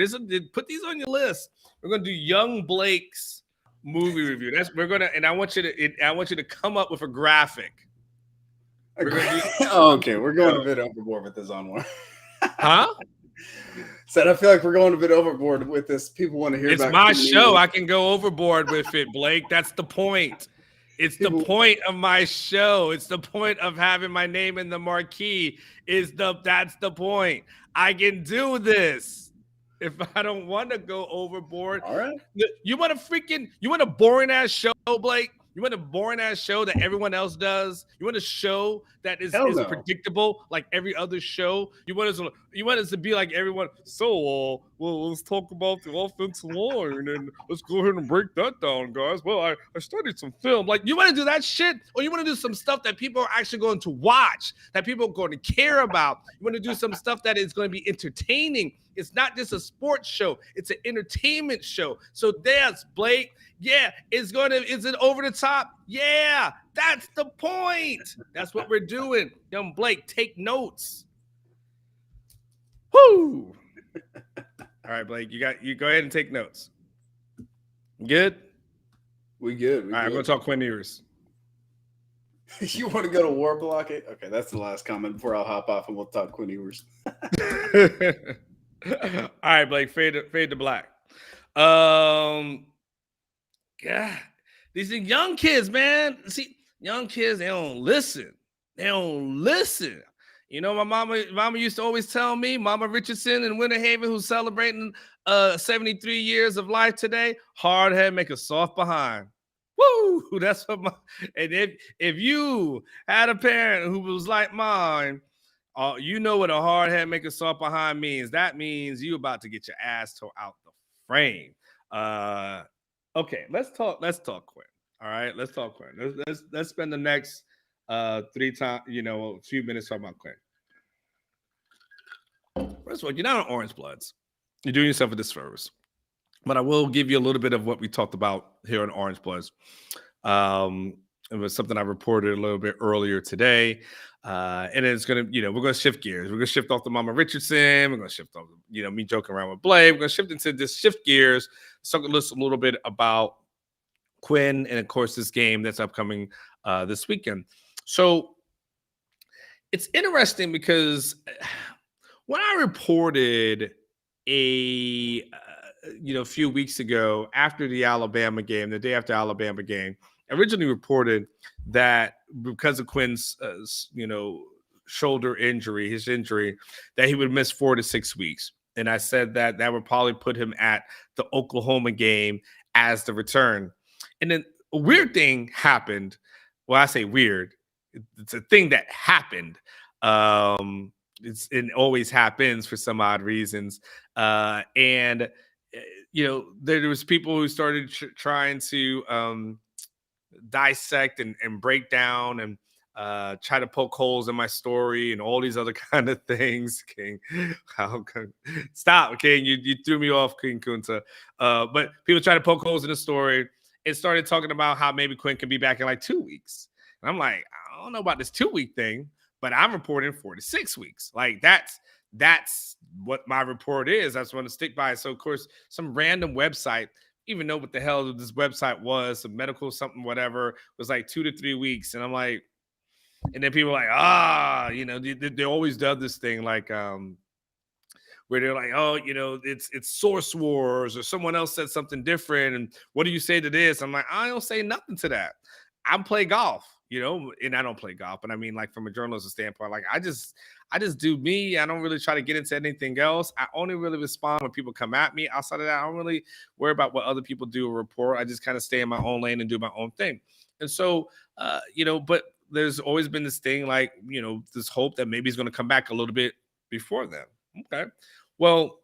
Put these on your list. We're gonna do Young Blake's movie review. I want you to come up with a graphic. Okay, we're going a bit overboard with this Anwar. Huh? Said I feel like we're going a bit overboard with this. People want to hear it's about my show. I can go overboard with it, Blake. That's the point. It's the point of my show. It's the point of having my name in the marquee. That's the point. I can do this. If I don't want to go overboard. All right. You want a boring ass show, Blake? You want a boring ass show that everyone else does? You want a show that is predictable like every other show? You want us to be like everyone? So, well, let's talk about the offensive line and let's go ahead and break that down, guys. Well, I studied some film. Like, you want to do that shit, or you want to do some stuff that people are actually going to watch, that people are going to care about? You want to do some stuff that is going to be entertaining. It's not just a sports show. It's an entertainment show. So there's Blake. Yeah, is it over the top? Yeah, that's the point. That's what we're doing. Young Blake, take notes. Woo! All right, Blake, you go ahead and take notes. Good? We good. All right, I'm going to talk Quinn Ewers. You want to go to war block? Okay, that's the last comment before I'll hop off and we'll talk Quinn Ewers. All right, Blake, fade to black. God, these are young kids, man. See, young kids, they don't listen. You know, my mama used to always tell me, Mama Richardson in Winter Haven, who's celebrating 73 years of life today, hard head make a soft behind. Woo! That's what and if you had a parent who was like mine, you know what a hard head make a soft behind means. That means you about to get your ass tore out the frame. Okay, let's talk Quinn. All right, let's talk Quinn. Let's spend the next a few minutes talking about Quinn. First of all, you're not on Orangebloods. You're doing yourself a disservice. But I will give you a little bit of what we talked about here on Orangebloods. It was something I reported a little bit earlier today. And it's going to, we're going to shift gears. We're going to shift off the Mama Richardson. We're going to shift off, me joking around with Blake. We're going to shift into this shift gears. Talk a little bit about Quinn and, of course, this game that's upcoming this weekend. So it's interesting because when I reported a few weeks ago after the Alabama game, the day after Alabama game, I originally reported that because of Quinn's, shoulder injury, his injury, that he would miss 4 to 6 weeks. And I said that would probably put him at the Oklahoma game as the return. And then a weird thing happened. Well, I say weird. It's a thing that happened. It always happens for some odd reasons. And there was people who started trying to dissect and break down and try to poke holes in my story and all these other kind of things. King, stop, King. You threw me off, King Kunta. But people try to poke holes in the story and started talking about how maybe Quinn can be back in like 2 weeks. And I'm like, I don't know about this 2-week thing, but I'm reporting 4 to 6 weeks. Like that's what my report is. I just want to stick by it. So of course, some random website, even know what the hell this website was, some medical something, whatever, was like 2 to 3 weeks. And I'm like, and then people are like, they always do this thing like where they're like, oh, it's Source Wars or someone else said something different. And what do you say to this? I'm like, I don't say nothing to that. I play golf, and I don't play golf, but I mean, like from a journalistic standpoint, like I just do me. I don't really try to get into anything else. I only really respond when people come at me. Outside of that, I don't really worry about what other people do or report. I just kind of stay in my own lane and do my own thing. And so, but there's always been this thing like, this hope that maybe he's going to come back a little bit before then. Okay. Well,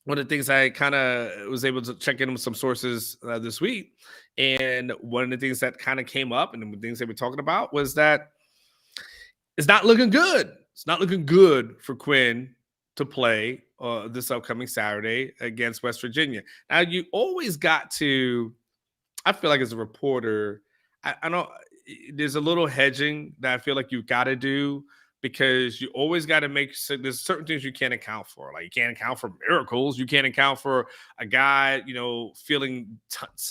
one of the things I kind of was able to check in with some sources this week, and one of the things that kind of came up, and the things they were talking about was that it's not looking good. It's not looking good for Quinn to play this upcoming Saturday against West Virginia. Now, you always got to, I feel like as a reporter, I don't, there's a little hedging that I feel like you've got to do because you always got to make, there's certain things you can't account for. Like you can't account for miracles. You can't account for a guy, feeling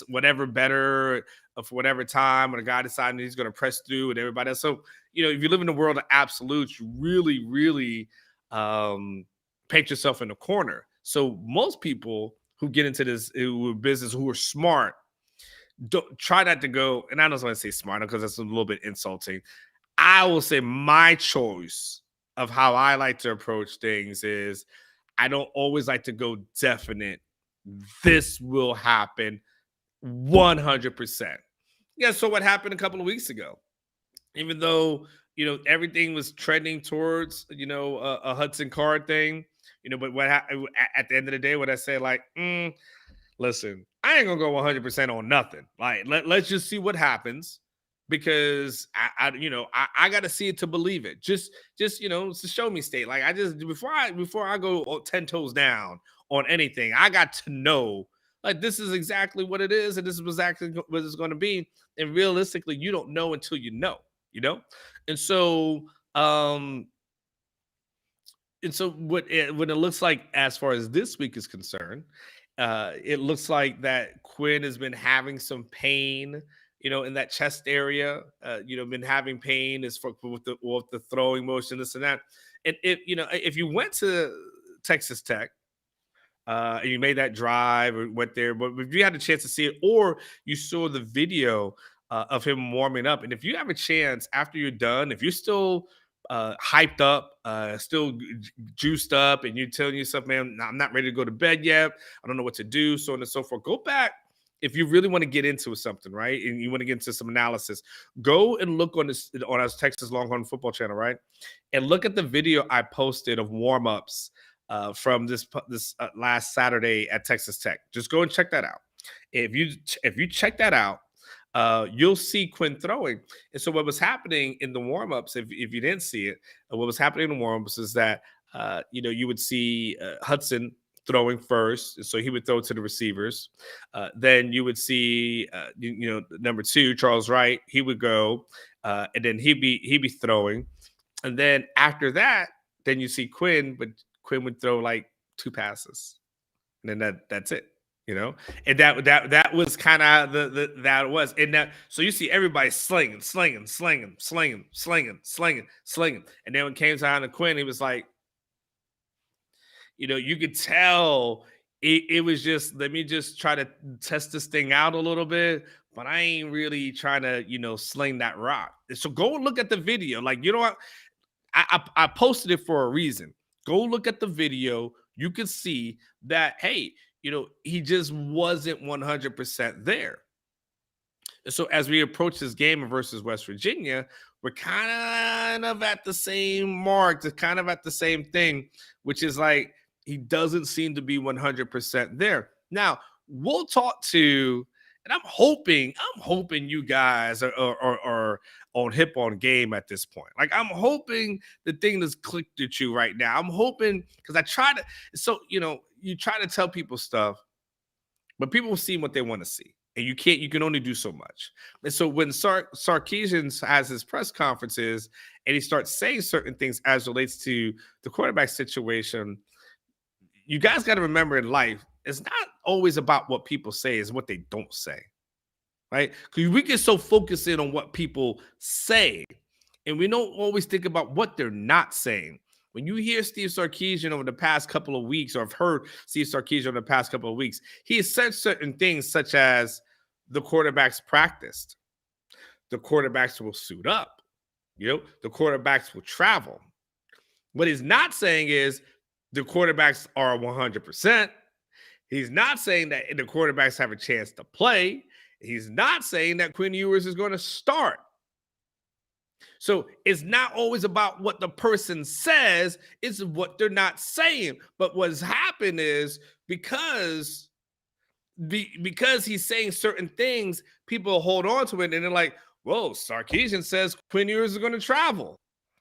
whatever better for whatever time, when a guy deciding he's going to press through and everybody else. So, if you live in the world of absolutes, you really, really paint yourself in a corner. So most people who get into this business, who are smart, don't try not to go. And I don't want to say smart because that's a little bit insulting. I will say my choice of how I like to approach things is I don't always like to go definite. This will happen 100%. Yeah. So what happened a couple of weeks ago? Even though, everything was trending towards, a Hudson Card thing, but at the end of the day, what I say, like, listen, I ain't gonna go 100% on nothing. Like, let's just see what happens, because I got to see it to believe it. Just it's a show me state. Like, I just before I go 10 toes down on anything, I got to know, like, this is exactly what it is, and this is exactly what it's going to be. And realistically, you don't know until you know. And so when it looks like, as far as this week is concerned, it looks like that Quinn has been having some pain, in that chest area, been having pain with the throwing motion, this and that. And if you went to Texas Tech, and you made that drive or went there, but if you had a chance to see it, or you saw the video of him warming up, and if you have a chance after you're done, if you're still hyped up, still juiced up, and you're telling yourself, man, I'm not ready to go to bed yet, I don't know what to do, so on and so forth, go back. If you really want to get into something, right, and you want to get into some analysis, go and look on our Texas Longhorn Football Channel, right, and look at the video I posted of warm-ups from this last Saturday at Texas Tech. Just go and check that out. If you check that out, you'll see Quinn throwing. And so what was happening in the warm-ups, if you didn't see it, what was happening in the warm-ups is that you would see Hudson throwing first, and so he would throw to the receivers. Then you would see number 2, Charles Wright, he would go, and then he'd be throwing. And then after that, then you see Quinn, but Quinn would throw like 2 passes, and then that's it, and that was kind of that it was. And that, so you see everybody slinging, and then when it came time to Quinn, he was like, you could tell it was just, let me just try to test this thing out a little bit, but I ain't really trying to sling that rock. So go and look at the video. Like, what, I posted it for a reason. Go look at the video. You can see that, hey, he just wasn't 100% there. And so as we approach this game versus West Virginia, we're kind of at the same mark, kind of at the same thing, which is like, he doesn't seem to be 100% there. Now, we'll talk to, and I'm hoping you guys are on hip on game at this point. Like, I'm hoping the thing that's clicked at you right now. I'm hoping, because I try to, so, you try to tell people stuff, but people see what they want to see. And you can only do so much. And so when Sarkisian has his press conferences and he starts saying certain things as relates to the quarterback situation, you guys got to remember, in life, it's not always about what people say, it's what they don't say, right? Because we get so focused in on what people say, and we don't always think about what they're not saying. When you hear Steve Sarkisian over the past couple of weeks, or I've heard Steve Sarkisian over the past couple of weeks, he has said certain things such as the quarterbacks practiced, the quarterbacks will suit up, the quarterbacks will travel. What he's not saying is the quarterbacks are 100%. He's not saying that the quarterbacks have a chance to play. He's not saying that Quinn Ewers is going to start. So it's not always about what the person says, it's what they're not saying. But what's happened is because he's saying certain things, people hold on to it and they're like, whoa, Sarkisian says Quinn Ewers is going to travel.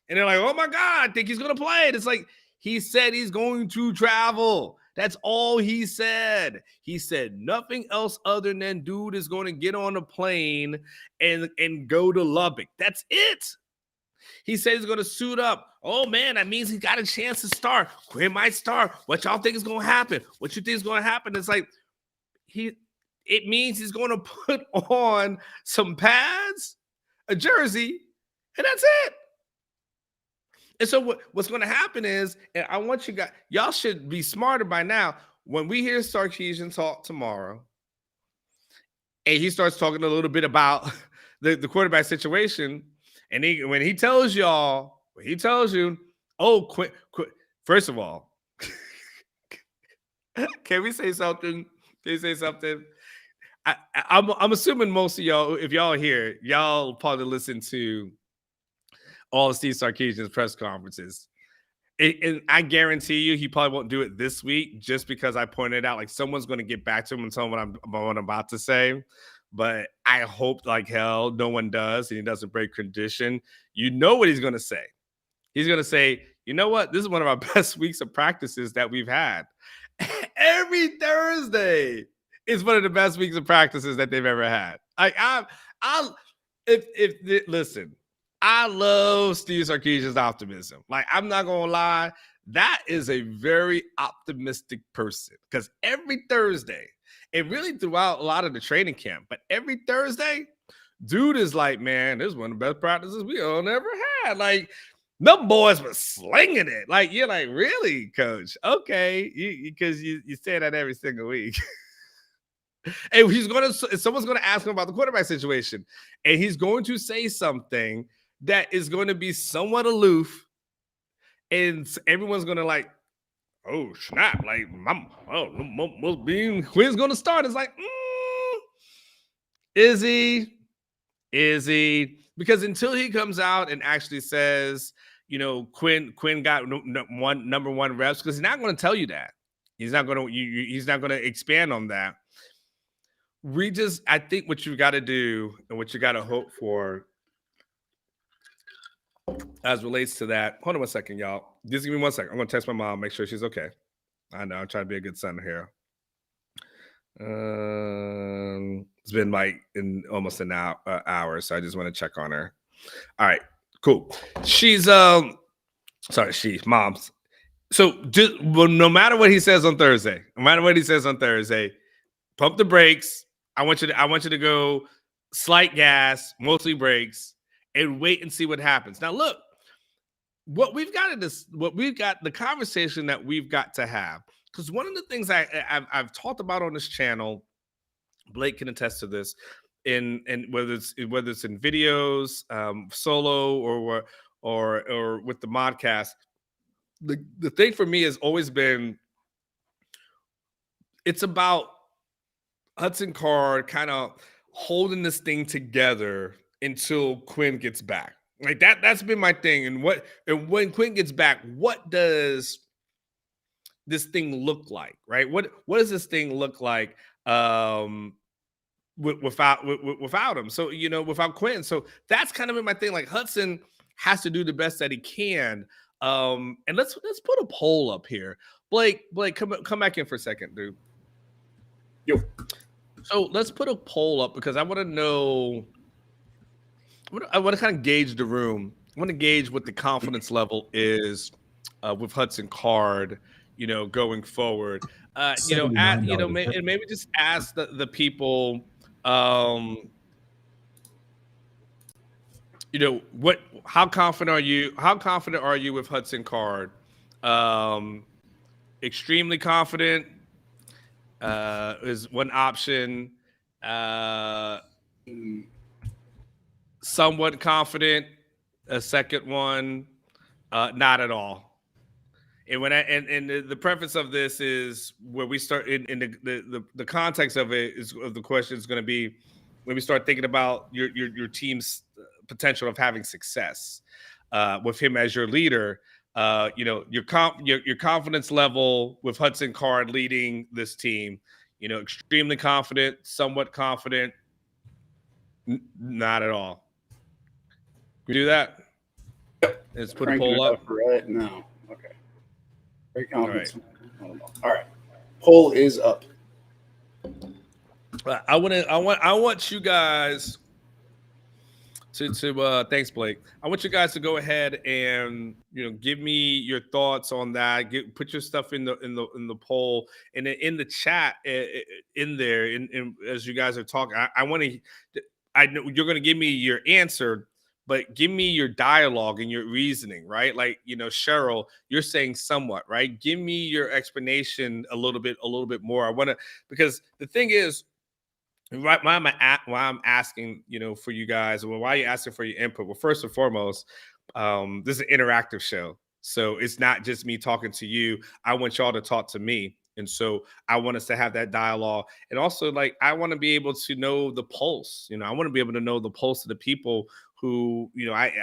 And they're like, oh my God, I think he's going to play. And it's like, he said he's going to travel. That's all he said. He said nothing else other than dude is going to get on a plane and go to Lubbock. That's it. He said he's going to suit up. Oh, man, that means he got a chance to start. Quinn might start. What y'all think is going to happen? What you think is going to happen? It's like, it means he's going to put on some pads, a jersey, and that's it. And so what's going to happen is, and I want you guys, y'all should be smarter by now. When we hear Sarkisian talk tomorrow, and he starts talking a little bit about the quarterback situation, and when he tells you, oh, Quinn, first of all, can we say something? Can you say something? I'm assuming most of y'all, if y'all here, y'all probably listen to all of Steve Sarkisian's press conferences. And I guarantee you he probably won't do it this week just because I pointed out, like, someone's going to get back to him and tell him what I'm about to say. But I hope like hell no one does and he doesn't break tradition. You know what he's going to say. He's going to say, you know what? This is one of our best weeks of practices that we've had. Every Thursday is one of the best weeks of practices that they've ever had. Listen, I love Steve Sarkisian's optimism. Like, I'm not gonna lie, that is a very optimistic person because every Thursday, and really throughout a lot of the training camp, but every Thursday, dude is like, man, this is one of the best practices we all ever had. Like, the boys were slinging it. Like, you're like, really, coach? Okay, because you say that every single week. And someone's gonna ask him about the quarterback situation, and he's going to say something that is going to be somewhat aloof, and everyone's gonna like, oh snap! Like, must be Quinn's gonna start. It's like, is he? Because until he comes out and actually says, you know, Quinn got number one reps, because he's not going to tell you that. He's not going to expand on that. I think what you got to do and what you got to hope for as relates to that. Hold on one second, y'all. Just give me 1 second. I'm going to text my mom, make sure she's okay. I know, I'm trying to be a good son here. It's been like in almost an hour, so I just want to check on her. All right, cool. She's mom's. So no matter what he says on Thursday, pump the brakes. I want you to go slight gas, mostly brakes, and wait and see what happens. Now, look, the conversation that we've got to have, because one of the things I've talked about on this channel, Blake can attest to this, in whether it's in videos, solo or with the modcast. The thing for me has always been, it's about Hudson Card kind of holding this thing together until Quinn gets back. Like that's been my thing. And when Quinn gets back, what does this thing look like? Right? What does this thing look like without him? So, you know, without Quinn. So that's kind of been my thing. Like, Hudson has to do the best that he can. And let's put a poll up here. Blake, come back in for a second, dude. Yo. So let's put a poll up because I want to know. I want to kind of gauge the room. I want to gauge what the confidence level is with Hudson Card, you know, going forward. Maybe just ask the people, you know, how confident are you? How confident are you with Hudson Card? Extremely confident is one option. Somewhat confident, a second one, not at all. And the preface of this is where we start in the context of it is of the question is going to be when we start thinking about your team's potential of having success with him as your leader. Your confidence level with Hudson Card leading this team. Extremely confident, somewhat confident, not at all. We do that. Let's put a poll up right now. Okay. Very confident. All right. I don't know. All right. Poll is up. I want you guys to thanks, Blake. I want you guys to go ahead and give me your thoughts on that. Put your stuff in the poll and in the chat in there. As you guys are talking, I want to. I know you're going to give me your answer, but give me your dialogue and your reasoning, right? Like, Cheryl, you're saying somewhat, right? Give me your explanation a little bit more. I want to, because the thing is, right, why I'm asking, for you guys, well, why are you asking for your input? Well, first and foremost, this is an interactive show. So it's not just me talking to you. I want y'all to talk to me. And so I want us to have that dialogue. And also, like, I want to be able to know the pulse. I want to be able to know the pulse of the people who,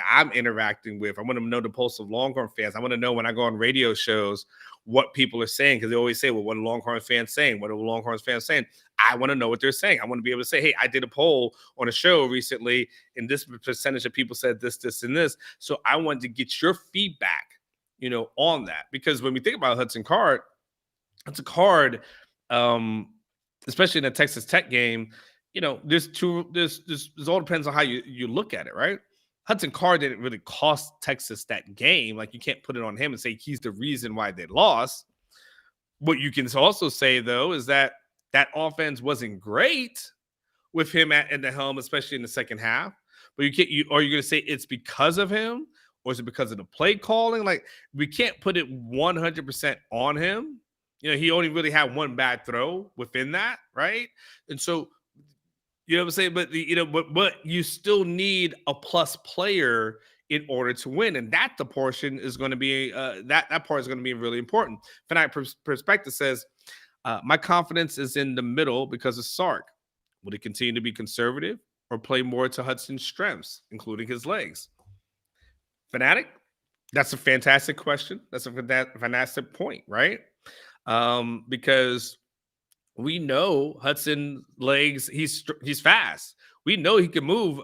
I'm interacting with. I want to know the pulse of Longhorn fans. I want to know when I go on radio shows what people are saying, because they always say, well, what are Longhorn fans saying? What are Longhorn fans saying? I want to know what they're saying. I want to be able to say, hey, I did a poll on a show recently, and this percentage of people said this, this, and this. So I wanted to get your feedback, on that. Because when we think about Hudson Card, especially in the Texas Tech game, this all depends on how you look at it, right? Hudson Card didn't really cost Texas that game. Like, you can't put it on him and say he's the reason why they lost. What you can also say, though, is that offense wasn't great with him at the helm, especially in the second half. But are you going to say it's because of him, or is it because of the play calling? Like, we can't put it 100% on him. He only really had one bad throw within that, right? And so, what I'm saying? But but you still need a plus player in order to win, and the portion is going to be that part is going to be really important. Fanatic Perspective says, my confidence is in the middle because of Sark. Will he continue to be conservative or play more to Hudson's strengths, including his legs? Fanatic, that's a fantastic question. That's a fantastic point, right? Because we know Hudson legs, he's fast. We know he can move,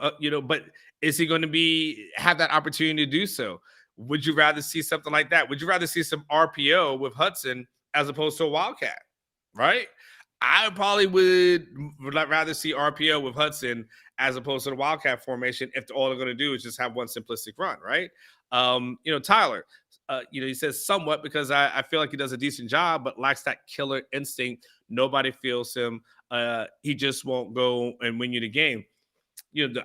but is he going to have that opportunity to do so? Would you rather see something like that? Would you rather see some RPO with Hudson as opposed to a Wildcat, right? I probably would rather see RPO with Hudson as opposed to the Wildcat formation if all they're going to do is just have one simplistic run, right? Tyler, he says somewhat because I feel like he does a decent job, but lacks that killer instinct. Nobody feels him. He just won't go and win you the game.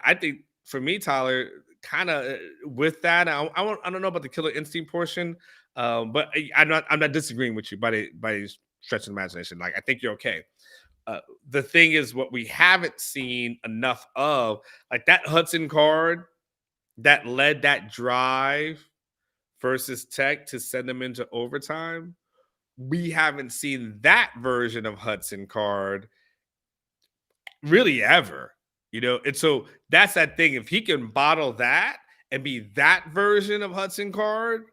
I think for me, Tyler, kind of with that, I don't know about the killer instinct portion, but I'm not disagreeing with you by stretch of imagination. Like, I think you're okay. The thing is, what we haven't seen enough of, like that Hudson Card that led that drive versus Tech to send them into overtime. We haven't seen that version of Hudson Card really ever, and so that's that thing. If he can bottle that and be that version of Hudson Card,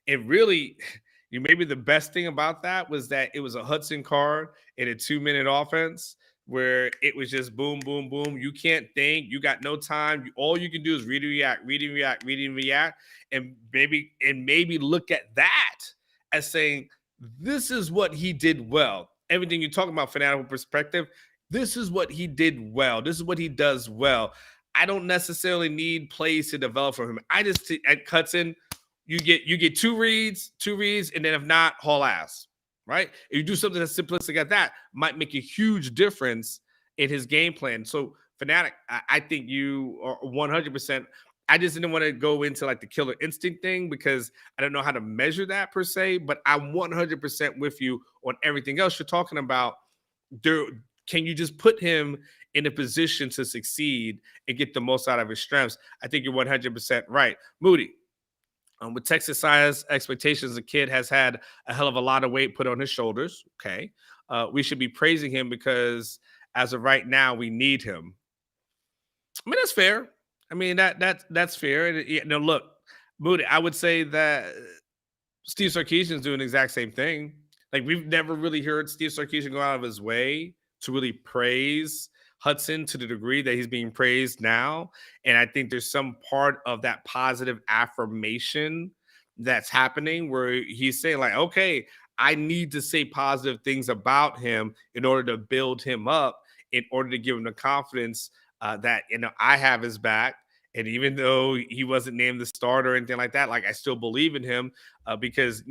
it really, maybe the best thing about that was that it was a Hudson Card in a 2-minute offense where it was just boom, boom, boom. You can't think. You got no time. All you can do is read and react, and maybe look at that as saying, this is what he did well. Everything you're talking about, fanatical perspective, this is what he did well. This is what he does well. I don't necessarily need plays to develop from him. I just, at Hudson, you get two reads, and then if not, haul ass, right? If you do something that's simplistic at that, might make a huge difference in his game plan. So, Fanatic, I think you are 100%. I just didn't want to go into like the killer instinct thing because I don't know how to measure that per se, but I'm 100% with you on everything else you're talking about. Can you just put him in a position to succeed and get the most out of his strengths? I think you're 100% right. Moody, with Texas size expectations, the kid has had a hell of a lot of weight put on his shoulders. Okay. We should be praising him because as of right now, we need him. I mean, that's fair. I mean that's fair. And, look, Moody, I would say that Steve Sarkisian's doing the exact same thing. Like we've never really heard Steve Sarkisian go out of his way to really praise Hudson to the degree that he's being praised now. And I think there's some part of that positive affirmation that's happening where he's saying, like, okay, I need to say positive things about him in order to build him up, in order to give him the confidence that I have his back. And even though he wasn't named the starter or anything like that, like I still believe in him because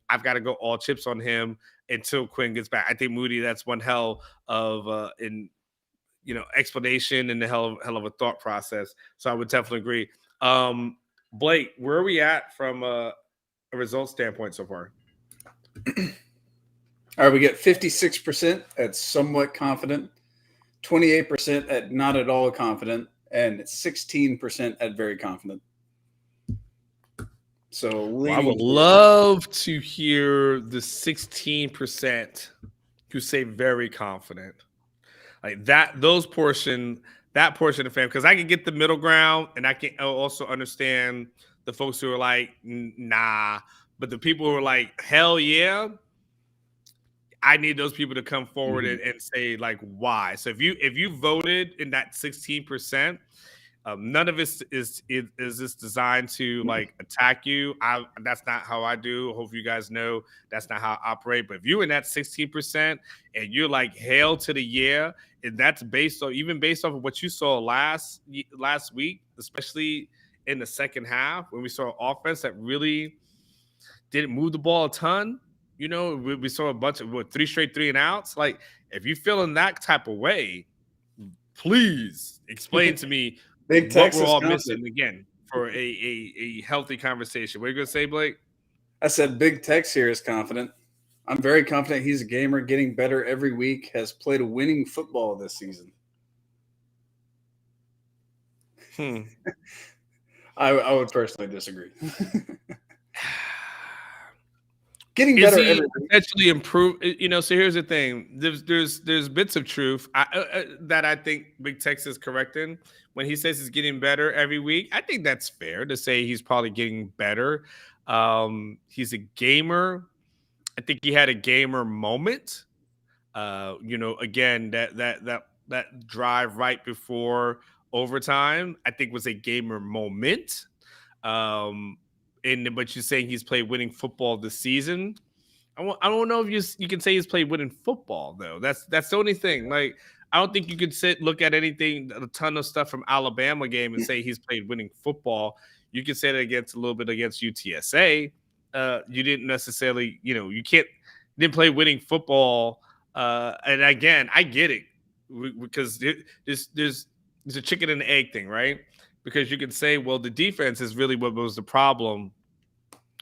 I've got to go all chips on him until Quinn gets back. I think Moody, that's one hell of explanation and the hell of a thought process. So I would definitely agree. Blake, where are we at from a result standpoint so far? All right, we get 56% at somewhat confident, 28% at not at all confident, and 16% at very confident. So I would love to hear the 16% who say very confident. Like that portion of the fam, because I can get the middle ground and I can also understand the folks who are like, nah. But the people who are like, hell yeah, I need those people to come forward and say like why. So if you voted in that 16%, none of it is this designed to like attack you. That's not how I do. Hope you guys know that's not how I operate. But if you're in that 16% and you're like hail to the yeah, and that's based off of what you saw last week, especially in the second half when we saw an offense that really didn't move the ball a ton. We saw a bunch of 3 straight 3-and-outs. Like if you feel in that type of way, please explain to me Big what Texas we're all confident. missing again for a healthy conversation. What are you going to say, Blake? I said Big Tex here is confident. I'm very confident he's a gamer, getting better every week, has played a winning football this season. I would personally disagree. Getting better every week. Potentially improve. So here's the thing. There's bits of truth that I think Big Tex is correcting when he says he's getting better every week. I think that's fair to say he's probably getting better. He's a gamer. I think he had a gamer moment. Again, that drive right before overtime, I think was a gamer moment. But you're saying he's played winning football this season. I don't know if you can say he's played winning football though. That's the only thing. Like I don't think you could look at a ton of stuff from Alabama game and say he's played winning football. You can say that a little bit against UTSA. You didn't necessarily, you didn't play winning football. And again, I get it because there's a chicken and egg thing, right? Because you can say, well, the defense is really what was the problem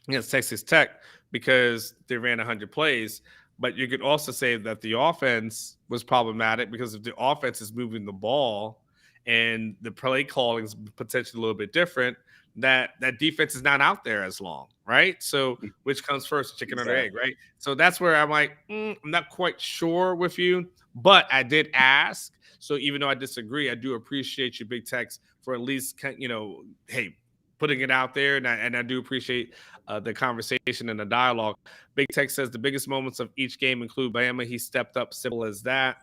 against Texas Tech because they ran 100 plays. But you could also say that the offense was problematic because if the offense is moving the ball and the play calling is potentially a little bit different, that defense is not out there as long, right? So which comes first, chicken or the egg, right? So that's where I'm like, I'm not quite sure with you, but I did ask. So even though I disagree, I do appreciate you, Big Tex, for at least, hey, putting it out there. And I do appreciate the conversation and the dialogue. Big Tex says the biggest moments of each game include Bama. He stepped up, simple as that.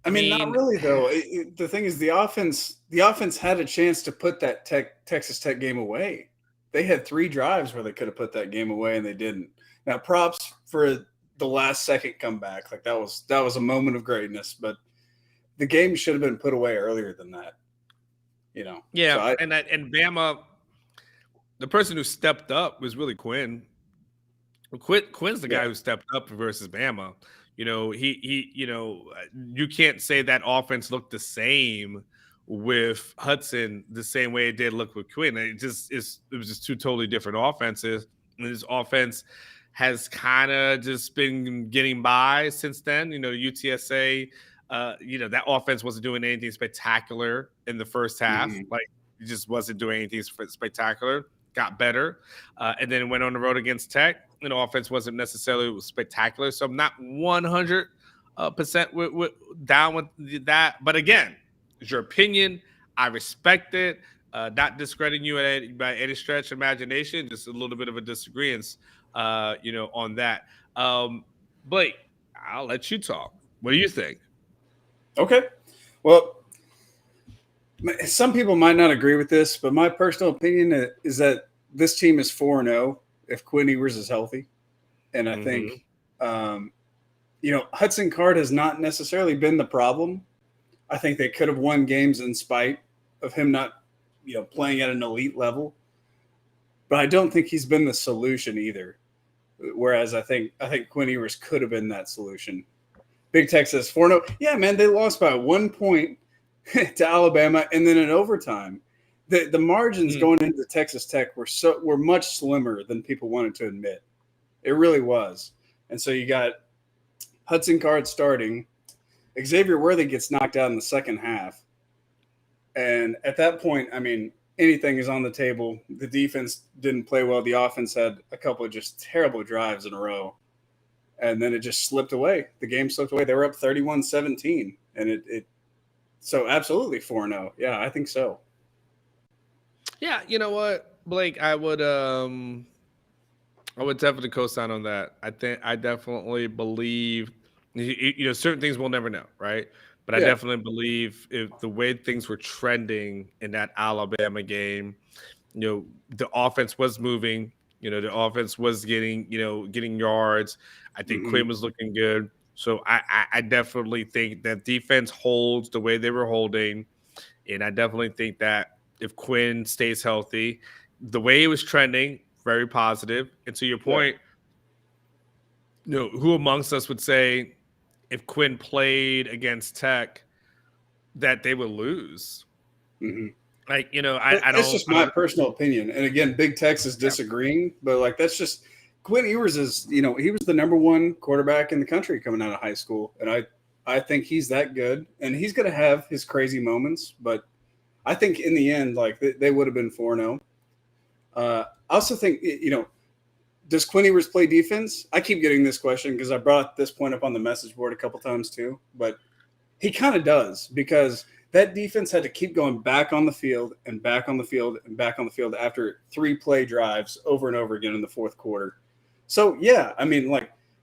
I mean, not really though. The thing is, the offense had a chance to put that Texas Tech game away. They had 3 drives where they could have put that game away, and they didn't. Now, props for the last second comeback. Like that was a moment of greatness, but the game should have been put away earlier than that. Yeah, so and Bama, the person who stepped up was really Quinn. Quinn's the guy who stepped up versus Bama. You can't say that offense looked the same with Hudson the same way it did look with Quinn. It was just 2 totally different offenses. And this offense has kind of just been getting by since then. UTSA, that offense wasn't doing anything spectacular in the first half. Like it just wasn't doing anything spectacular. Got better. And then went on the road against Tech. Offense wasn't necessarily spectacular. So I'm not 100% down with that. But again, it's your opinion. I respect it. Not discrediting you by any stretch of imagination, just a little bit of a disagreement, on that. Blake, I'll let you talk. What do you think? Okay. Well, some people might not agree with this, but my personal opinion is that this team is 4-0 if Quinn Ewers is healthy. And I think, Hudson Card has not necessarily been the problem. I think they could have won games in spite of him not, playing at an elite level. But I don't think he's been the solution either. Whereas I think Quinn Ewers could have been that solution. Big Texas 4-0. Yeah, man, they lost by 1 point to Alabama, and then in overtime. The margins going into Texas Tech were much slimmer than people wanted to admit. It really was. And so you got Hudson Card starting. Xavier Worthy gets knocked out in the second half. And at that point, I mean, anything is on the table. The defense didn't play well. The offense had a couple of just terrible drives in a row. And then it just slipped away. The game slipped away. They were up 31-17. And so absolutely 4-0. Yeah, I think so. Yeah, you know what, Blake, I would definitely co-sign on that. I definitely believe, certain things we'll never know, right? But I definitely believe if the way things were trending in that Alabama game, the offense was moving, the offense was getting yards. I think Quinn was looking good. So I definitely think that defense holds the way they were holding. And I definitely think that if Quinn stays healthy, the way it was trending, very positive. And to your point, who amongst us would say if Quinn played against Tech that they would lose? Like, I don't. That's just my personal opinion. And again, Big Tex is disagreeing, but that's just Quinn Ewers is, he was the number one quarterback in the country coming out of high school. And I think he's that good, and he's going to have his crazy moments, but I think in the end, they would have been 4-0. I also think, does Quinn Ewers play defense? I keep getting this question because I brought this point up on the message board a couple times too, but he kind of does, because that defense had to keep going back on the field and back on the field and back on the field after 3 play drives over and over again in the fourth quarter. So, yeah, I mean,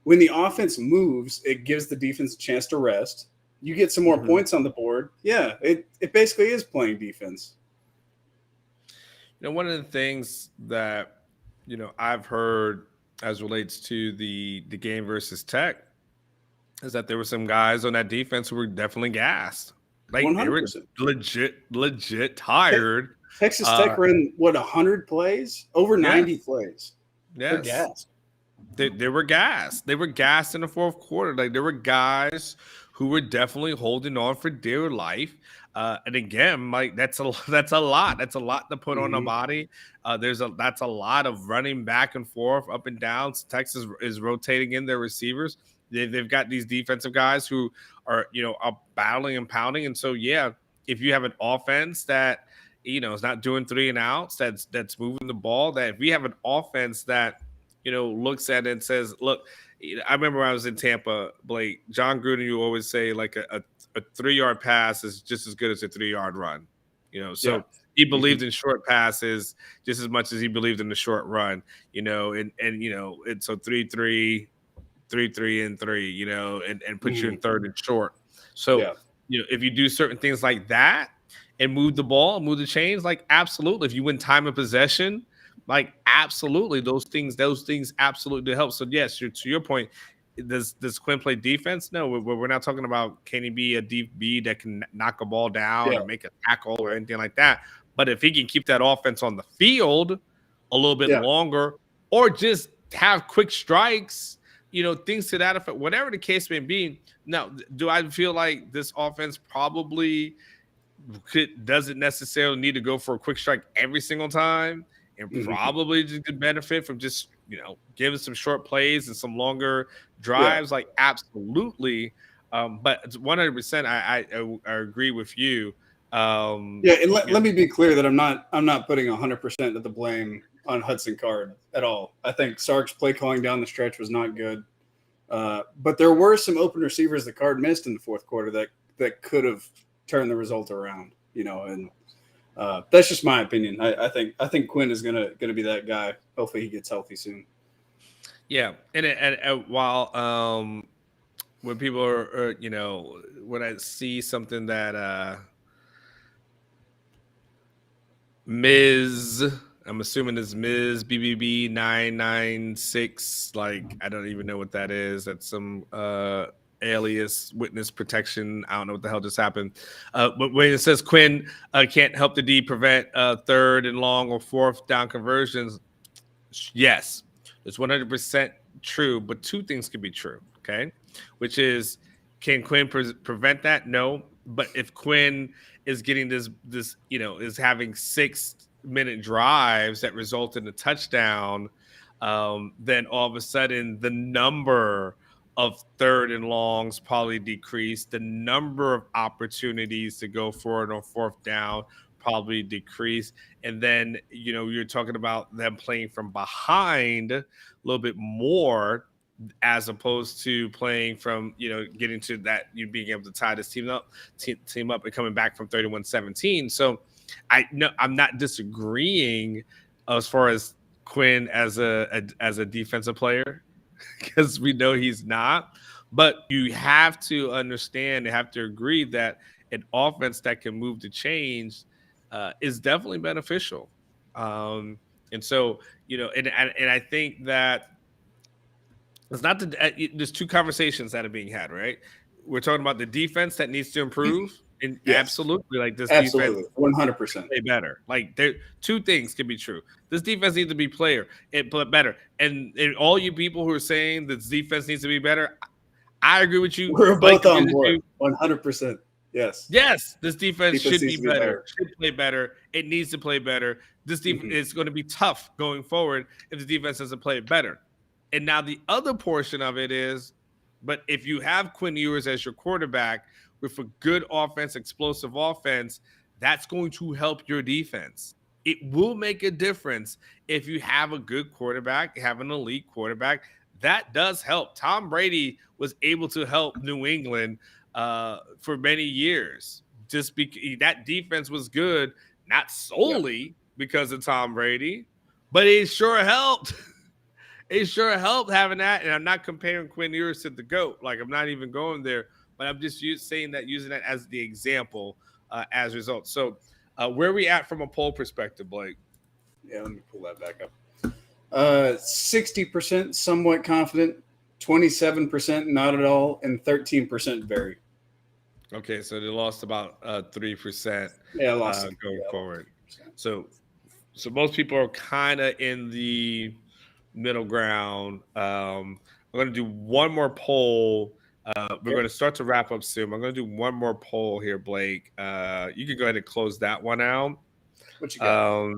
when the offense moves, it gives the defense a chance to rest. You get some more points on the board. Yeah, it basically is playing defense. One of the things that, I've heard as relates to the game versus Tech is that there were some guys on that defense who were definitely gassed. 100%. They were legit tired. Texas Tech ran, 100 plays? Over 90 plays. Yes. They're gassed. They were gassed. They were gassed in the fourth quarter. There were guys who were definitely holding on for dear life. And again, that's a lot. That's a lot to put on a body. That's a lot of running back and forth, up and down. Texas is rotating in their receivers. They've got these defensive guys who are battling and pounding. And so, if you have an offense that is not doing 3 and outs, that's moving the ball. That if we have an offense that looks at it and says, look, I remember when I was in Tampa, Blake, John Gruden, you always say a 3-yard pass is just as good as a 3-yard run. So he believed in short passes just as much as he believed in the short run, and so 3-3, 3-3 and 3, and put you in third and short. So, if you do certain things like that and move the ball, move the chains, absolutely. If you win time of possession, absolutely, those things absolutely help. So yes, to your point, does Quinn play defense? No, we're not talking about can he be a DB that can knock a ball down or make a tackle or anything like that. But if he can keep that offense on the field a little bit longer, or just have quick strikes, things to that effect, whatever the case may be. Now, do I feel like this offense probably doesn't necessarily need to go for a quick strike every single time? And probably just could benefit from just, giving some short plays and some longer drives, absolutely. But 100%, I agree with you. And let me be clear that I'm not putting 100% of the blame on Hudson Card at all. I think Sark's play calling down the stretch was not good. But there were some open receivers that Card missed in the fourth quarter that could have turned the result around, and That's just my opinion. I think Quinn is gonna be that guy. Hopefully he gets healthy soon. Yeah, and while when people are when I see something that Ms. I'm assuming it's Ms. BBB 996. Like, I don't even know what that is. That's some alias witness protection. I don't know what the hell just happened. But when it says Quinn can't help the D prevent third and long or fourth down conversions, yes, it's 100% true. But two things can be true, okay? Which is, can Quinn prevent that? No. But if Quinn is getting this is having 6-minute drives that result in a touchdown, then all of a sudden the number of third and longs probably decrease. The number of opportunities to go for it on fourth down probably decrease. And then, you're talking about them playing from behind a little bit more, as opposed to playing from, getting to that, you being able to tie this team up and coming back from 31-17. So I'm not disagreeing as far as Quinn as a defensive player, because we know he's not. But you have to understand, you have to agree that an offense that can move the chains is definitely beneficial. And so, and I think that it's not there's two conversations that are being had, right? We're talking about the defense that needs to improve, and Yes. absolutely, like this Absolutely. defense 100% play better. Like, there, two things can be true. This defense needs to be play better, and all you people who are saying this defense needs to be better, I agree with you. We're both on board. 100%. Yes. Yes, this defense should be better. Should play better. It needs to play better. This defense is going to be tough going forward if the defense doesn't play better. And now the other portion of it is, but if you have Quinn Ewers as your quarterback with a good offense, explosive offense, that's going to help your defense. It will make a difference if you have a good quarterback, have an elite quarterback. That does help. Tom Brady was able to help New England for many years. Just because that defense was good, not solely because of Tom Brady, but it sure helped. It sure helped having that. And I'm not comparing Quinn Ewers to the GOAT. Like, I'm not even going there, but I'm just using that as the example as a result. So where are we at from a poll perspective, Blake? Yeah, let me pull that back up. 60% somewhat confident, 27% not at all, and 13% very. Okay, so they lost about 3%. Yeah, lost going forward. So most people are kind of in the middle ground. I'm going to do one more poll. We're going to start to wrap up soon. I'm going to do one more poll here, Blake. You can go ahead and close that one out. What you got?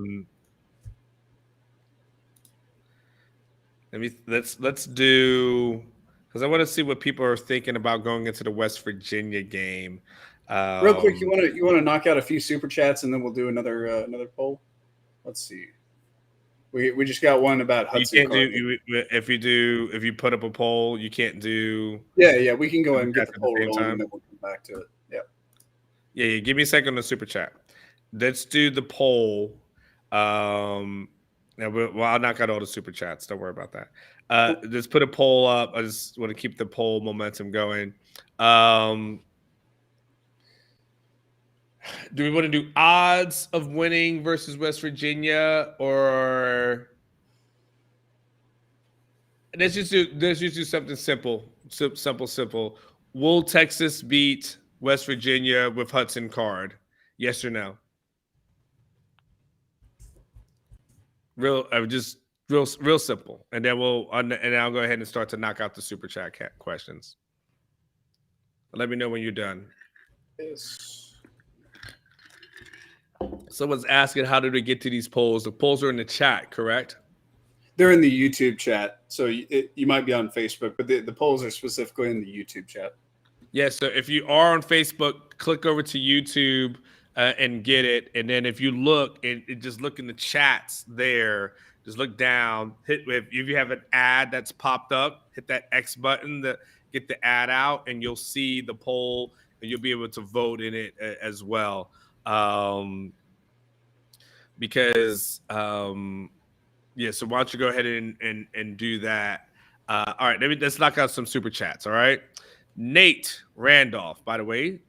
Let's do, because I want to see what people are thinking about going into the West Virginia game. Real quick, you want to knock out a few super chats and then we'll do another poll. Let's see. We just got one about Hudson Card. If you put up a poll, you can't do. Yeah. We can go ahead and get the poll rolling and then we'll come back to it. Yeah. Give me a second on the super chat. Let's do the poll. Now, I'll knock out all the super chats. Don't worry about that. Let's put a poll up. I just want to keep the poll momentum going. Do we want to do odds of winning versus West Virginia, or let's just do something simple. Simple. Will Texas beat West Virginia with Hudson Card? Yes or no? Real simple, and then I'll go ahead and start to knock out the super chat questions. Let me know when you're done. Yes. Someone's asking, how do they get to these polls? The polls are in the chat, correct? They're in the YouTube chat, so you might be on Facebook, but the polls are specifically in the YouTube chat. Yeah, so if you are on Facebook, click over to YouTube and get it. And then if you look and just look in the chats there, just look down. If you have an ad that's popped up, hit that X button to get the ad out, and you'll see the poll, and you'll be able to vote in it as well. because yeah. So why don't you go ahead and do that? All right, let's knock out some super chats. All right, Nate Randolph. By the way,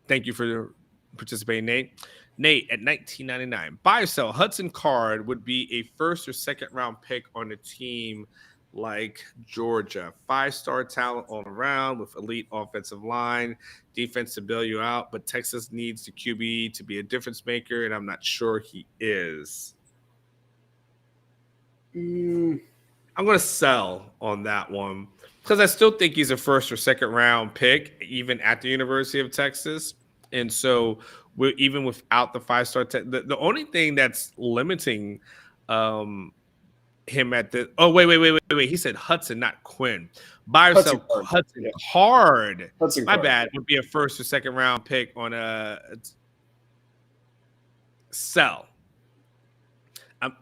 thank you for participating, Nate. Nate at 1999. Buy or sell. Hudson Card would be a first or second round pick on a team like Georgia. 5-star talent all around with elite offensive line, defense to bail you out. But Texas needs the QB to be a difference maker, and I'm not sure he is. I'm going to sell on that one because I still think he's a first or second round pick, even at the University of Texas. And so, even without the 5-star, the only thing that's limiting him at the wait. He said Hudson, not Quinn. Buy or sell Hudson Card. Hudson My Card. bad. Would be a first or second round pick on a sell.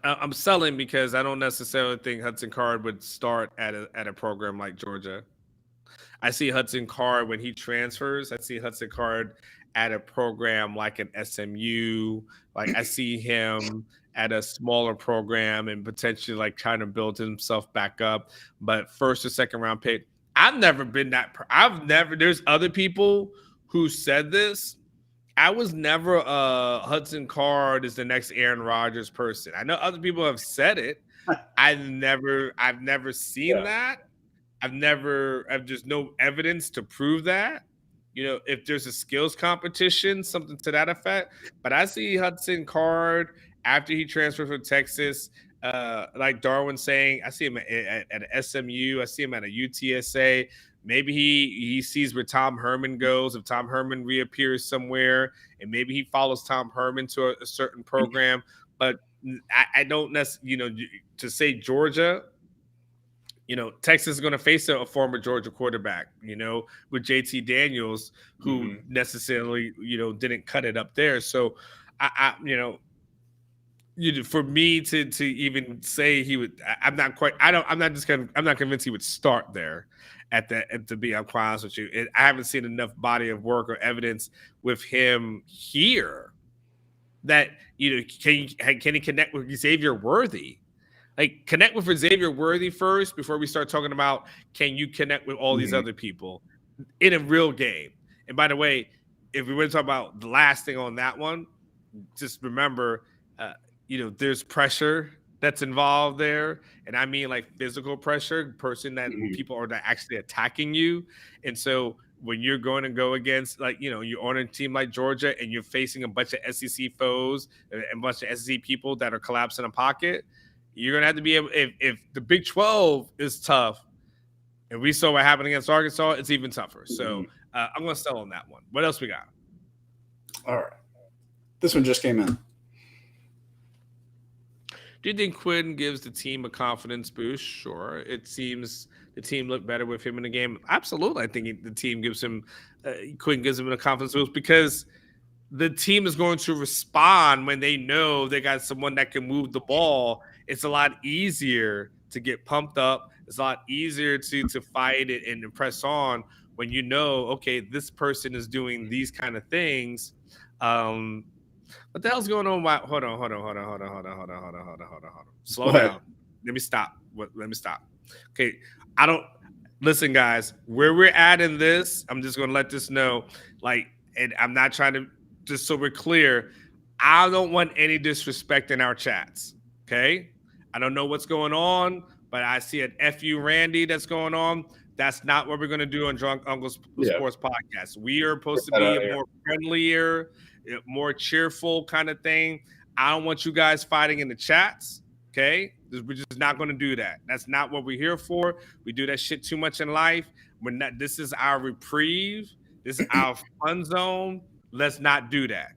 I'm selling because I don't necessarily think Hudson Card would start at a program like Georgia. I see Hudson Card when he transfers. I see Hudson Card at a program like an SMU. Like I see him at a smaller program and potentially like trying to build himself back up. But first or second round pick, I've never been that. There's other people who said this. I was never a Hudson Card is the next Aaron Rodgers person. I know other people have said it. I've never seen that. I've just no evidence to prove that. You know, if there's a skills competition, something to that effect. But I see Hudson Card after he transferred from Texas, like Darwin saying, I see him at SMU. I see him at a UTSA. Maybe he sees where Tom Herman goes. If Tom Herman reappears somewhere, and maybe he follows Tom Herman to a certain program. But I don't necessarily, to say Georgia, Texas is going to face a former Georgia quarterback, with JT Daniels, who necessarily, didn't cut it up there. So for me to even say he would, I'm not convinced he would start there to be quite honest with you. I haven't seen enough body of work or evidence with him here that, can he connect with Xavier Worthy? Like, connect with Xavier Worthy first before we start talking about can you connect with all these other people in a real game. And by the way, if we were to talk about the last thing on that one, just remember, there's pressure that's involved there. And I mean like physical pressure, person that people are actually attacking you. And so when you're going to go against, you're on a team like Georgia and you're facing a bunch of SEC foes and a bunch of SEC people that are collapsing a pocket, you're going to have to be able, if the Big 12 is tough, and we saw what happened against Arkansas, it's even tougher. So I'm going to sell on that one. What else we got? All right. This one just came in. Do you think Quinn gives the team a confidence boost? Sure. It seems the team looked better with him in the game. Absolutely. I think the team gives him, Quinn gives him a confidence boost because the team is going to respond when they know they got someone that can move the ball. It's a lot easier to get pumped up. It's a lot easier to fight it and press on when okay, this person is doing these kind of things. What the hell's going on? Hold on. Slow down. Let me stop. Okay. Listen, guys, where we're at in this, I'm just going to let this know, and I'm not trying to, just so we're clear, I don't want any disrespect in our chats. Okay. I don't know what's going on, but I see an FU Randy that's going on. That's not what we're going to do on Drunk Uncle Sports Podcast. We are supposed to be a more friendlier, more cheerful kind of thing. I don't want you guys fighting in the chats. Okay. We're just not going to do that. That's not what we're here for. We do that shit too much in life. This is our reprieve. This is our fun zone. Let's not do that.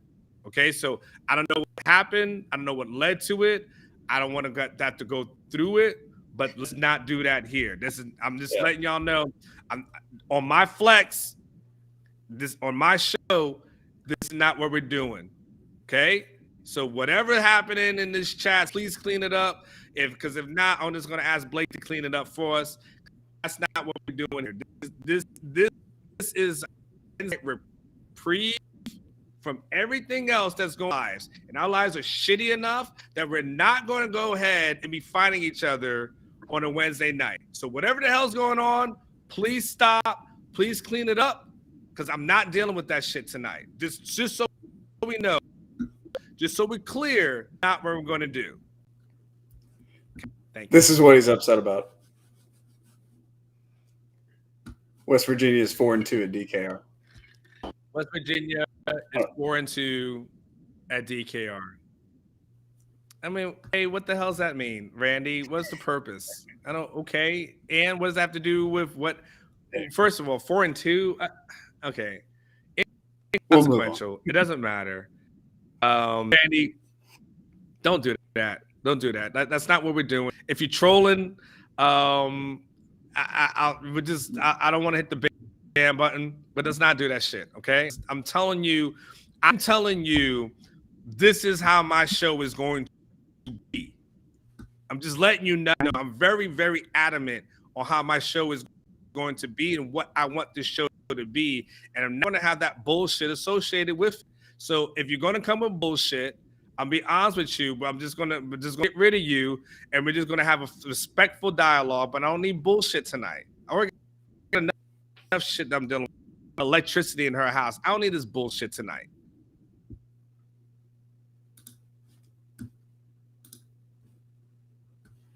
Okay. So I don't know what happened. I don't know what led to it. I don't want to have to go through it, but let's not do that here. I'm just letting y'all know. I'm on my flex. On my show. This is not what we're doing. Okay. So whatever happening in this chat, please clean it up. Because if not, I'm just going to ask Blake to clean it up for us. That's not what we're doing here. This is reprieve from everything else that's going on. And our lives are shitty enough that we're not going to go ahead and be fighting each other on a Wednesday night. So whatever the hell's going on, please stop. Please clean it up, because I'm not dealing with that shit tonight. Just so we know, just so we're clear, not what we're going to do. Thank you. This is what he's upset about. West Virginia is 4-2 at DKR. West Virginia is 4-2 at DKR. I mean, hey, what the hell does that mean, Randy? What's the purpose? I don't. Okay, and what does that have to do with what? First of all, 4-2. Okay, it's consequential. It doesn't matter. Randy, don't do that. Don't do that. That's not what we're doing. If you're trolling, I don't want to hit the ban button, but let's not do that shit. Okay, I'm telling you, this is how my show is going to be. I'm just letting you know. I'm very, very adamant on how my show is going to be and what I want this show to be, and I'm not going to have that bullshit associated with it. So if you're going to come with bullshit, I'll be honest with you, but I'm just gonna get rid of you, and we're just gonna have a respectful dialogue. But I don't need bullshit tonight. I already got enough shit that I'm dealing with. Electricity in her house. I don't need this bullshit tonight.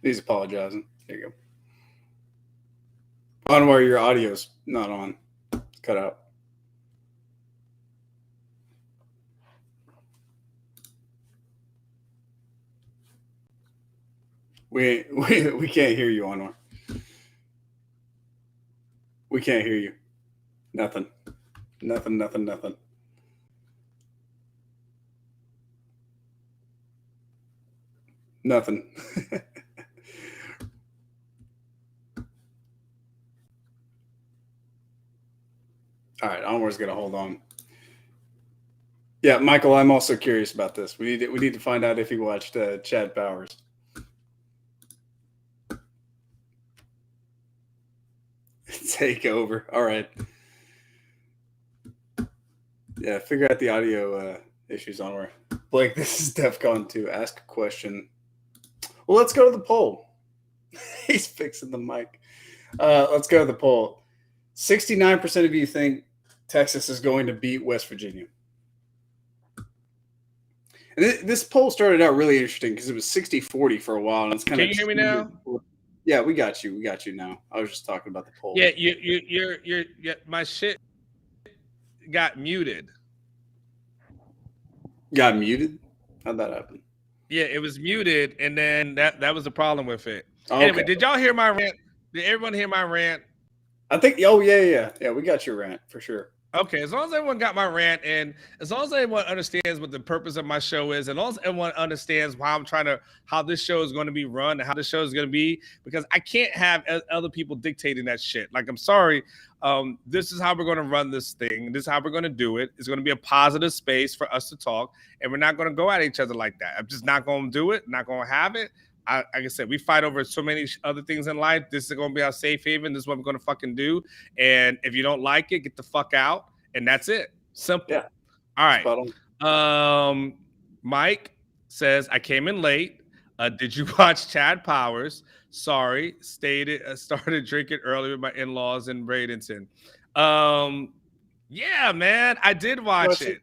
He's apologizing. There you go. Anwar, your audio's not on. It's cut out. We can't hear you, Anwar. We can't hear you. Nothing. Nothing. All right, Anwar's gonna hold on. Yeah, Michael, I'm also curious about this. We need to find out if he watched Chad Powers. Take over. All right. Yeah, figure out the audio issues on where. Blake, this is DEFCON 2. Ask a question. Well, let's go to the poll. He's fixing the mic. Let's go to the poll. 69% of you think Texas is going to beat West Virginia. And this poll started out really interesting because it was 60-40 for a while, and it's kind of. Can you hear me now? Yeah, we got you. We got you now. I was just talking about the poll. Yeah, you're my shit got muted. Got muted? How'd that happen? Yeah, it was muted, and then that was the problem with it. Okay. Anyway, did y'all hear my rant? Did everyone hear my rant? I think. Oh yeah. We got your rant for sure. Okay, as long as everyone got my rant, and as long as everyone understands what the purpose of my show is, and as long as everyone understands how this show is going to be run and how this show is going to be, because I can't have other people dictating that shit. Like, I'm sorry. This is how we're going to run this thing. This is how we're going to do it. It's going to be a positive space for us to talk, and we're not going to go at each other like that. I'm just not going to do it. Not going to have it. Like I said, we fight over so many other things in life. This is going to be our safe haven. This is what we're going to fucking do. And if you don't like it, get the fuck out. And that's it. Simple. Yeah. All right. Mike says, I came in late. Did you watch Chad Powers? Sorry. Started drinking early with my in-laws in Bradenton. Yeah, man. I did watch it.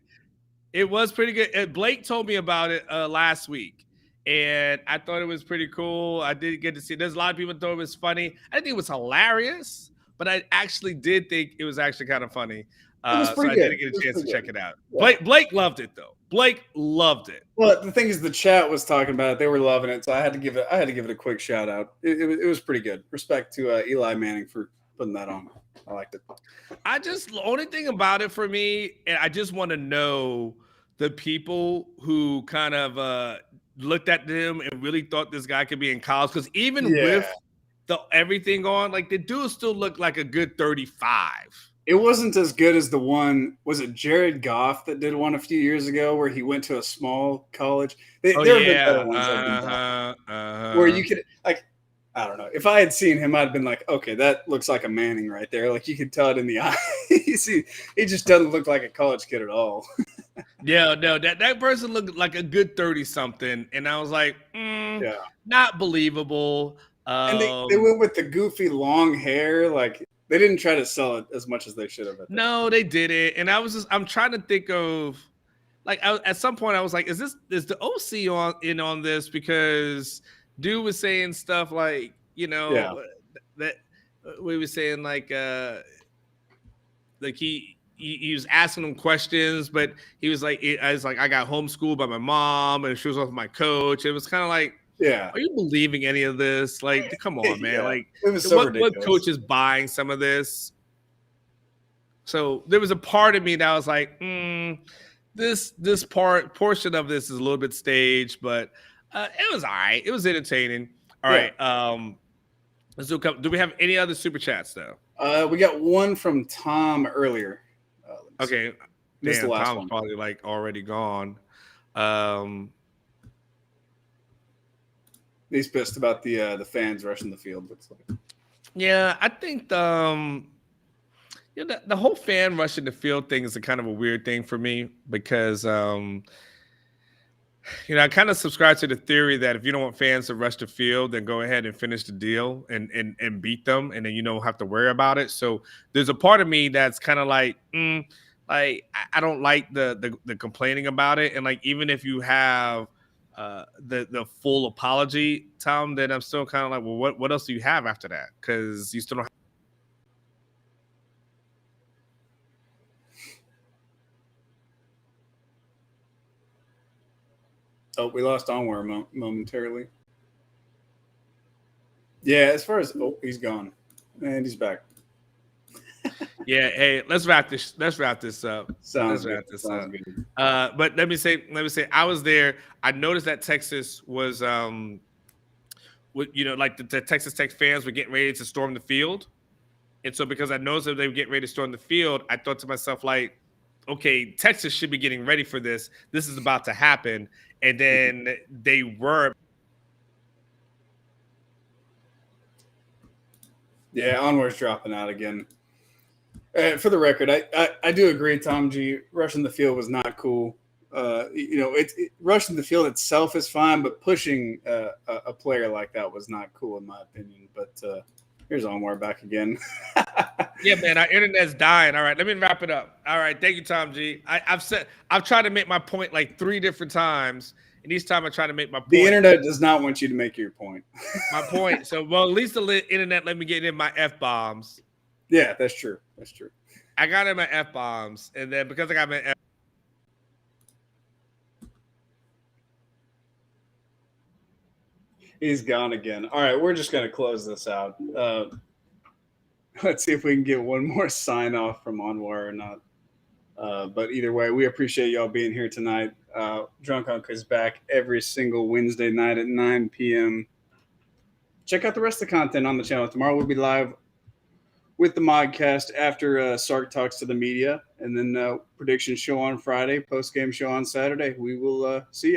It was pretty good. Blake told me about it last week. And I thought it was pretty cool. I did get to see it. There's a lot of people thought it was funny. I didn't think it was hilarious, but I actually did think it was actually kind of funny. So I didn't get a chance to check it out. Yeah. Blake loved it though. Blake loved it. Well, the thing is, the chat was talking about it. They were loving it, so I had to give it a quick shout out. It was pretty good. Respect to Eli Manning for putting that on. I liked it. The only thing about it for me, and I just want to know the people who kind of looked at them and really thought this guy could be in college, because even with everything on, like, the dude still looked like a good 35. It wasn't as good as the one, was it Jared Goff that did one a few years ago where he went to a small college? There have been better ones where you could, like, I don't know. If I had seen him, I'd have been like, okay, that looks like a Manning right there. Like, you could tell it in the eye. You see, he just doesn't look like a college kid at all. Yeah, no, that person looked like a good 30-something, and I was like, Yeah. not believable. And they went with the goofy long hair. Like they didn't try to sell it as much as they should have. No, they did it, and I'm trying to think of like at some point I was like, is the OC on this, because dude was saying stuff like, that we were saying like he was asking them questions, but he was like, I got homeschooled by my mom and she was with my coach. It was kind of like, yeah, are you believing any of this? Like, come on, man. Yeah. Like, it was so ridiculous. What coach is buying some of this? So there was a part of me that was like, this portion of this is a little bit staged, but it was all right. It was entertaining. All right. So do we have any other super chats though? We got one from Tom earlier. Okay. This is the last Tom's one. Probably like already gone. He's pissed about the fans rushing the field. Looks like. Yeah, I think the whole fan rushing the field thing is a kind of a weird thing for me, because I kind of subscribe to the theory that if you don't want fans to rush the field, then go ahead and finish the deal and beat them, and then you don't have to worry about it. So there's a part of me that's kind of like, I don't like the complaining about it, and like even if you have the full apology, Tom, then I'm still kind of like, well, what else do you have after that? Because you still don't have. Oh, we lost Anwar momentarily. Yeah, as far as he's gone, and he's back. Yeah, hey, let's wrap this up. Sounds good. Good. But let me say, I was there. I noticed that Texas was, like the Texas Tech fans were getting ready to storm the field, and so because I noticed that they were getting ready to storm the field, I thought to myself like, okay, Texas should be getting ready for this. This is about to happen, and then they were. Yeah, Anwar's dropping out again. For the record, I do agree, Tom G. Rushing the field was not cool. Rushing the field itself is fine, but pushing a player like that was not cool in my opinion. But here's Anwar back again. Yeah, man, our internet's dying. All right, let me wrap it up. All right, thank you, Tom G. I've tried to make my point like 3 different times, and each time I try to make my point. The internet does not want you to make your point. My point. So, well, at least the internet let me get in my F-bombs. Yeah, that's true. That's true. I got in my F-bombs, and then because I got my F. He's gone again. All right, we're just going to close this out. Let's see if we can get one more sign off from Anwar or not. But either way, we appreciate y'all being here tonight. Drunk Unc is back every single Wednesday night at 9 p.m. Check out the rest of the content on the channel. Tomorrow we'll be live with the Modcast after Sark talks to the media, and then prediction show on Friday, post-game show on Saturday. We will see you.